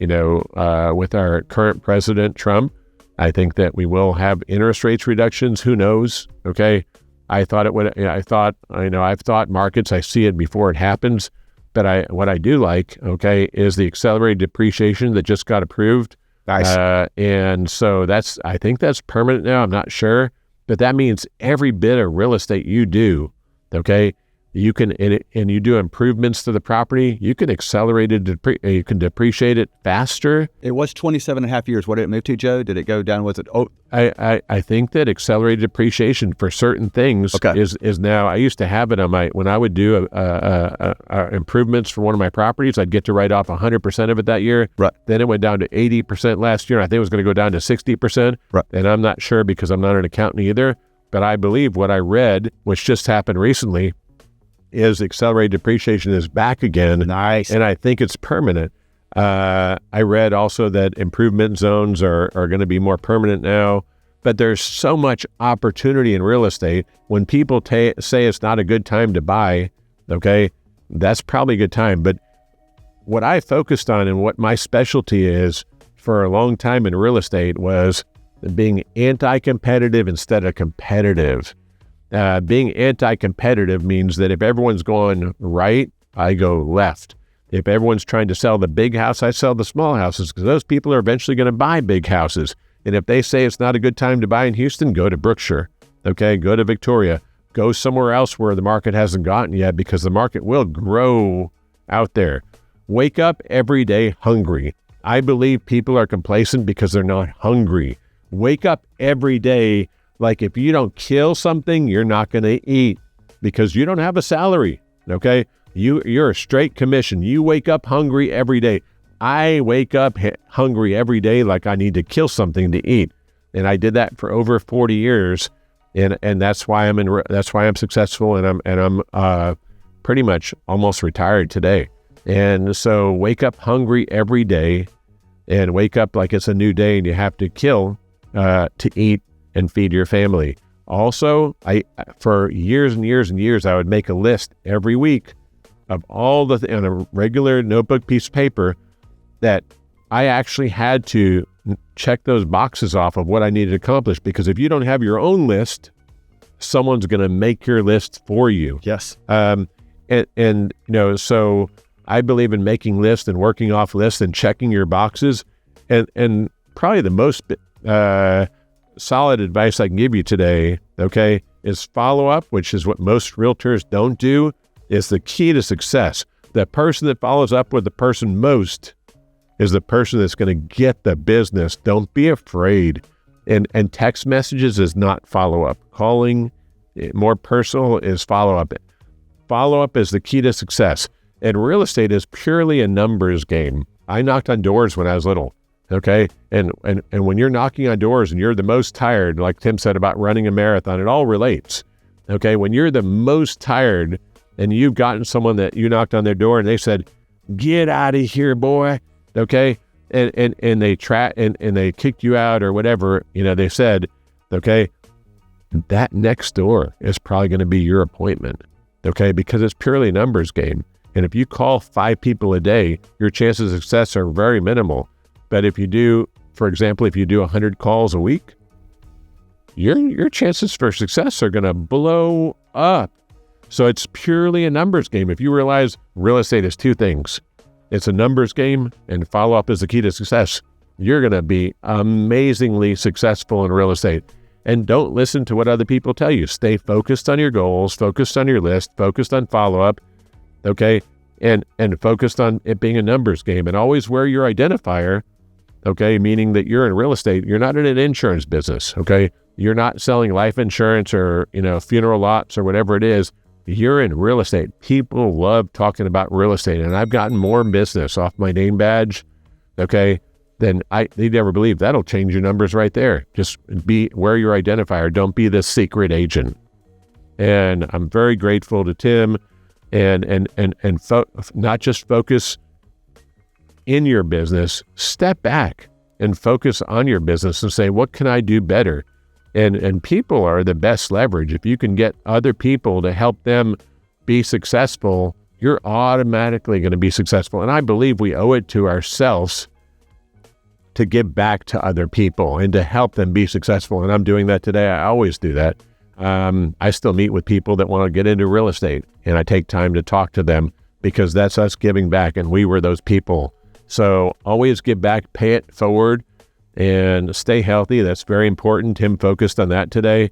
with our current president, Trump, I think that we will have interest rates reductions. Who knows? Okay. I thought it would, I've thought markets, I see it before it happens, But what I do like, okay, is the accelerated depreciation that just got approved. Nice. And so I think that's permanent now. I'm not sure, but that means every bit of real estate you do, okay, you can, and you do improvements to the property, you can accelerate it, you can depreciate it faster. It was 27 and a half years. What did it move to, Joe? Did it go down? Was it? Oh, I think that accelerated depreciation for certain things is now, I used to have it on when I would do improvements for one of my properties, I'd get to write off 100% of it that year. Right. Then it went down to 80% last year. I think it was going to go down to 60%. Right. And I'm not sure because I'm not an accountant either, but I believe what I read, which just happened recently, is accelerated depreciation is back again. Nice. And I think it's permanent. I read also that improvement zones are going to be more permanent now, but there's so much opportunity in real estate. When people say it's not a good time to buy, okay, that's probably a good time. But what I focused on and what my specialty is for a long time in real estate was being anti-competitive instead of competitive. Being anti-competitive means that if everyone's going right, I go left. If everyone's trying to sell the big house, I sell the small houses because those people are eventually going to buy big houses. And if they say it's not a good time to buy in Houston, go to Brookshire, okay? Go to Victoria. Go somewhere else where the market hasn't gotten yet because the market will grow out there. Wake up every day hungry. I believe people are complacent because they're not hungry. Wake up every day like if you don't kill something, you're not going to eat because you don't have a salary, okay? You're a straight commission. You wake up hungry every day. I wake up hungry every day like I need to kill something to eat. And I did that for over 40 years. And that's why I'm successful and I'm pretty much almost retired today. And so wake up hungry every day and wake up like it's a new day and you have to kill to eat and feed your family. Also, for years and years and years, I would make a list every week of all on a regular notebook piece of paper that I actually had to check those boxes off of what I needed to accomplish. Because if you don't have your own list, someone's going to make your list for you. Yes. So I believe in making lists and working off lists and checking your boxes. And probably the most solid advice I can give you today, okay, is follow up, which is what most realtors don't do, is the key to success. The person that follows up with the person most is the person that's going to get the business. Don't be afraid. And text messages is not follow up. Calling, more personal, is follow up. Follow up is the key to success. And real estate is purely a numbers game. I knocked on doors when I was little. Okay. And when you're knocking on doors and you're the most tired, like Tim said about running a marathon, it all relates. Okay. When you're the most tired and you've gotten someone that you knocked on their door and they said, "Get out of here, boy." Okay. And they kicked you out or whatever, they said, okay, that next door is probably going to be your appointment. Okay. Because it's purely a numbers game. And if you call 5 people a day, your chances of success are very minimal. But if you do, for example, if you do 100 calls a week, your chances for success are going to blow up. So it's purely a numbers game. If you realize real estate is 2 things, it's a numbers game and follow-up is the key to success, you're going to be amazingly successful in real estate. And don't listen to what other people tell you. Stay focused on your goals, focused on your list, focused on follow-up, okay? And focused on it being a numbers game. And always wear your identifier, okay? Meaning that you're in real estate. You're not in an insurance business, okay? You're not selling life insurance or, funeral lots or whatever it is. You're in real estate. People love talking about real estate. And I've gotten more business off my name badge, okay, than they'd ever believe. That'll change your numbers right there. Just wear your identifier. Don't be the secret agent. And I'm very grateful to Tim and not just focus in your business, step back and focus on your business and say, what can I do better? And people are the best leverage. If you can get other people to help them be successful, you're automatically going to be successful. And I believe we owe it to ourselves to give back to other people and to help them be successful. And I'm doing that today. I always do that. I still meet with people that want to get into real estate, and I take time to talk to them because that's us giving back, and we were those people. So always give back, pay it forward, and stay healthy. That's very important. Tim focused on that today.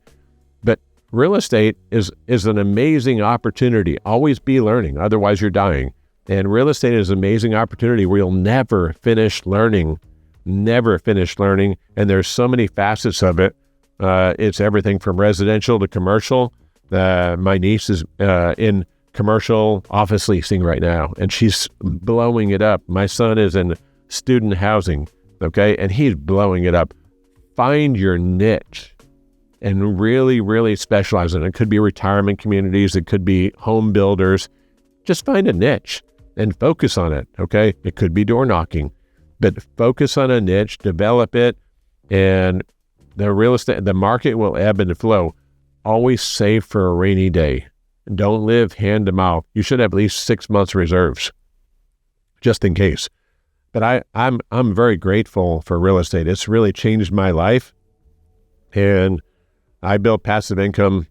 But real estate is an amazing opportunity. Always be learning, otherwise you're dying. And real estate is an amazing opportunity where you'll never finish learning. And there's so many facets of it. It's everything from residential to commercial. My niece is in commercial office leasing right now, and she's blowing it up. My son is in student housing, okay, and he's blowing it up. Find your niche and really, really specialize in it. It could be retirement communities. It could be home builders. Just find a niche and focus on it, okay? It could be door knocking, but focus on a niche, develop it, and the market will ebb and flow. Always save for a rainy day. Don't live hand to mouth. You should have at least 6 months reserves, just in case. But I'm very grateful for real estate. It's really changed my life, and I built passive income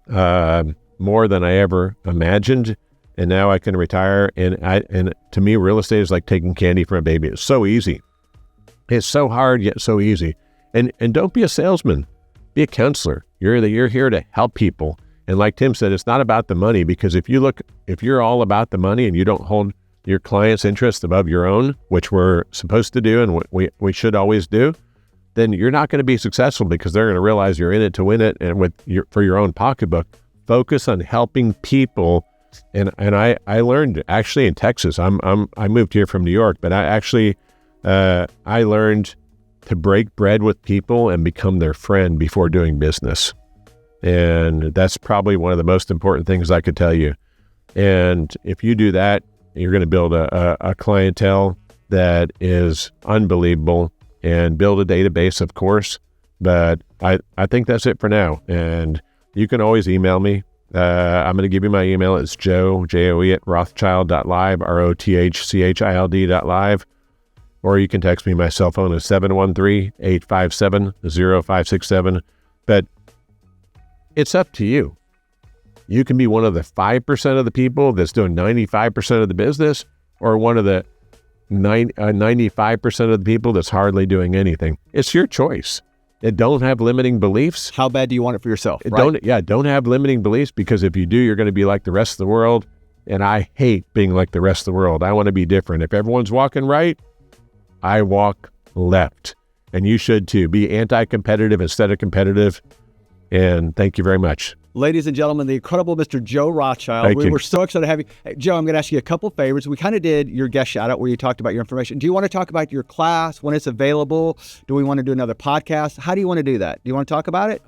more than I ever imagined, and now I can retire. And to me, real estate is like taking candy from a baby. It's so easy. It's so hard yet so easy. And don't be a salesman. Be a counselor. You're here to help people. And like Tim said, it's not about the money, because if you're all about the money and you don't hold your client's interest above your own, which we're supposed to do and we should always do, then you're not going to be successful, because they're going to realize you're in it to win it and for your own pocketbook. Focus on helping people. And I learned actually in Texas. I moved here from New York, but I learned to break bread with people and become their friend before doing business. And that's probably one of the most important things I could tell you. And if you do that, you're going to build a clientele that is unbelievable, and build a database, of course. But I think that's it for now. And you can always email me. I'm going to give you my email. It's Joe, J-O-E at Rothchild.live, Rothchild.live. Or you can text me. My cell phone is 713-857-0567. But it's up to you. You can be one of the 5% of the people that's doing 95% of the business, or one of the 95% of the people that's hardly doing anything. It's your choice. And don't have limiting beliefs. How bad do you want it for yourself? Right? Don't have limiting beliefs, because if you do, you're going to be like the rest of the world. And I hate being like the rest of the world. I want to be different. If everyone's walking right, I walk left. And you should too. Be anti-competitive instead of competitive. And thank you very much. Ladies and gentlemen, the incredible Mr. Joe Rothchild. We're so excited to have you. Hey, Joe, I'm going to ask you a couple favors. We kind of did your guest shout out where you talked about your information. Do you want to talk about your class, when it's available? Do we want to do another podcast? How do you want to do that? Do you want to talk about it?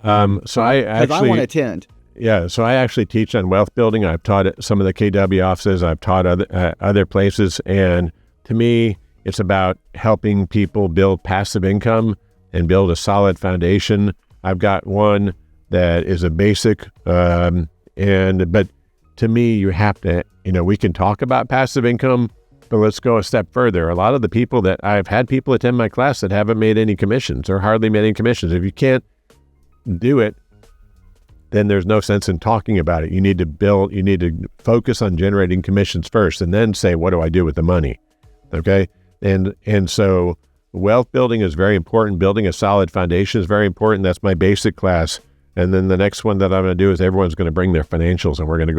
So I want to attend. Yeah, so I actually teach on wealth building. I've taught at some of the KW offices. I've taught other places. And to me, it's about helping people build passive income and build a solid foundation. I've got one that is a basic, but to me, you have to, we can talk about passive income, but let's go a step further. A lot of the people that I've had people attend my class that haven't made any commissions or hardly made any commissions. If you can't do it, then there's no sense in talking about it. You need to focus on generating commissions first, and then say, what do I do with the money? Okay. And so wealth building is very important. Building a solid foundation is very important. That's my basic class. And then the next one that I'm going to do is everyone's going to bring their financials, and we're going to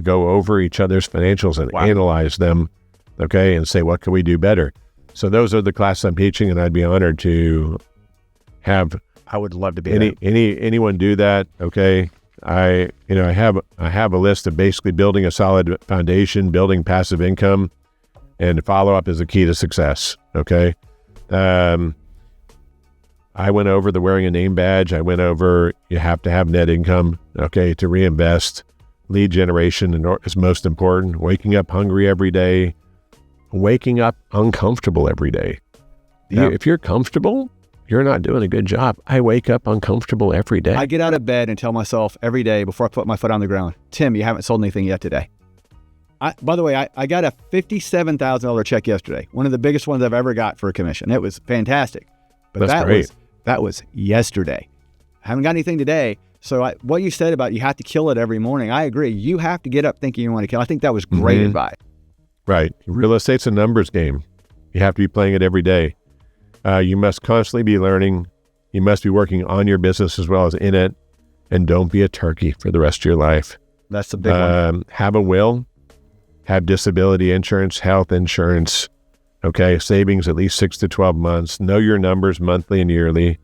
go over each other's financials and analyze them, okay, and say, what can we do better? So those are the classes I'm teaching, and I'd be honored to have. I would love to be anyone do that, okay? I have a list of basically building a solid foundation, building passive income, and follow-up is the key to success, okay? I went over the wearing a name badge. I went over you have to have net income, okay, to reinvest. Lead generation is most important. Waking up hungry every day. Waking up uncomfortable every day. If you're comfortable, you're not doing a good job. I wake up uncomfortable every day. I get out of bed and tell myself every day before I put my foot on the ground, Tim, you haven't sold anything yet today. By the way, I got a $57,000 check yesterday. One of the biggest ones I've ever got for a commission. It was fantastic. But That's great. That was yesterday. I haven't got anything today, So what you said about you have to kill it every morning, I agree. You have to get up thinking you want to kill. I think that was great advice. Right. Real estate's a numbers game. You have to be playing it every day. You must constantly be learning. You must be working on your business as well as in it. And don't be a turkey for the rest of your life. That's the big one. Have a will. Have disability insurance, health insurance. Okay. Savings at least 6 to 12 months. Know your numbers monthly and yearly.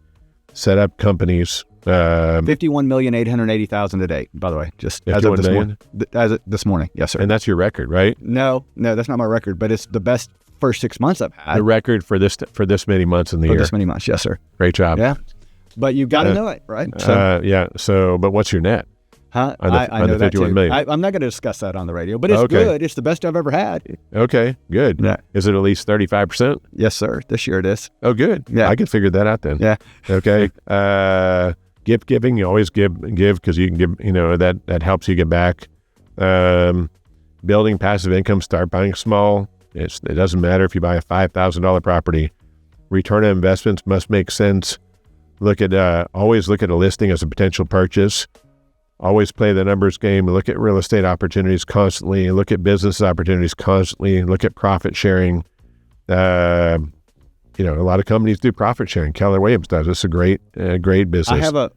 Set up companies. 51,880,000 a day, by the way, just as of this morning. This morning. Yes, sir. And that's your record, right? No, that's not my record, but it's the best first 6 months I've had. The record for this many months in the year. For this many months, yes, sir. Great job. Yeah. But you've got to know it, right? Yeah. So, but what's your net? Huh? I know that 51 million. I'm not going to discuss that on the radio, but it's good. It's the best I've ever had. Okay, good. Yeah. Is it at least 35%? Yes, sir. This year it is. Oh, good. Yeah. I can figure that out then. Yeah. Okay. Gift giving, you always give because you can give, that helps you get back. Building passive income, start buying small. It doesn't matter if you buy a $5,000 property. Return on investments must make sense. Always look at a listing as a potential purchase. Always play the numbers game. Look at real estate opportunities constantly. Look at business opportunities constantly. Look at profit sharing. A lot of companies do profit sharing. Keller Williams does. It's a great business.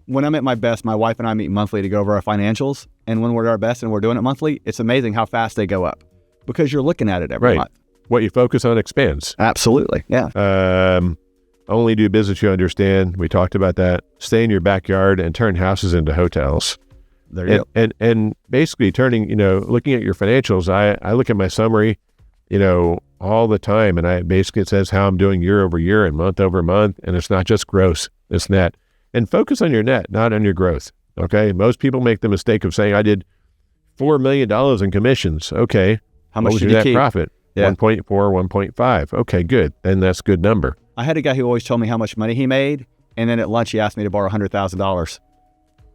When I'm at my best, my wife and I meet monthly to go over our financials. And when we're at our best and we're doing it monthly, it's amazing how fast they go up because you're looking at it every month. What you focus on expands. Absolutely. Yeah. Only do business you understand. We talked about that. Stay in your backyard and turn houses into hotels. There you go. And basically looking at your financials, I look at my summary, all the time. And it says how I'm doing year over year and month over month. And it's not just gross, it's net. And focus on your net, not on your growth. Okay. Most people make the mistake of saying, I did $4 million in commissions. Okay. How much was did your you net keep? profit? Yeah. 1.4, 1.5. Okay, good. Then that's a good number. I had a guy who always told me how much money he made. And then at lunch, he asked me to borrow $100,000.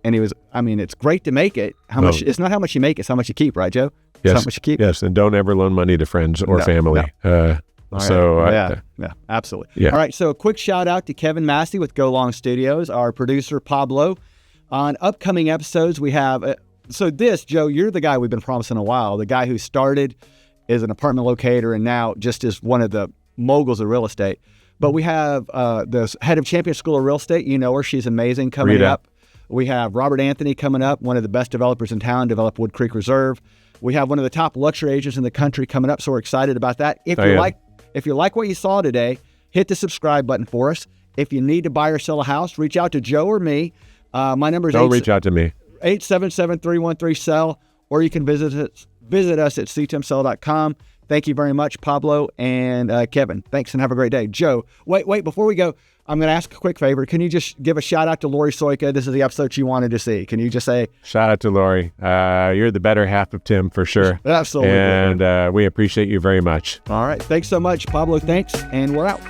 And it's great to make it. Much? It's not how much you make, it's how much you keep, right, Joe? It's Yes. how much you keep. Yes. And don't ever loan money to friends or family. No. Right. Yeah, absolutely. Yeah. All right. So a quick shout out to Kevin Massey with Go Long Studios, our producer, Pablo. On upcoming episodes, we have, Joe, you're the guy we've been promising a while, the guy who started as an apartment locator and now just is one of the moguls of real estate. But we have the head of Champion School of Real Estate. You know her. She's amazing coming up. We have Robert Anthony coming up, one of the best developers in town, developed Wood Creek Reserve. We have one of the top luxury agents in the country coming up, so we're excited about that. If you like what you saw today, hit the subscribe button for us. If you need to buy or sell a house, reach out to Joe or me. My number is Don't reach out to me. 877-313-SELL, or you can visit us at ctimsell.com. Thank you very much, Pablo and Kevin. Thanks and have a great day. Joe, wait, before we go, I'm going to ask a quick favor. Can you just give a shout out to Lori Soika? This is the episode you wanted to see. Can you just say? Shout out to Lori. You're the better half of Tim for sure. Absolutely. And we appreciate you very much. All right. Thanks so much, Pablo. Thanks. And we're out.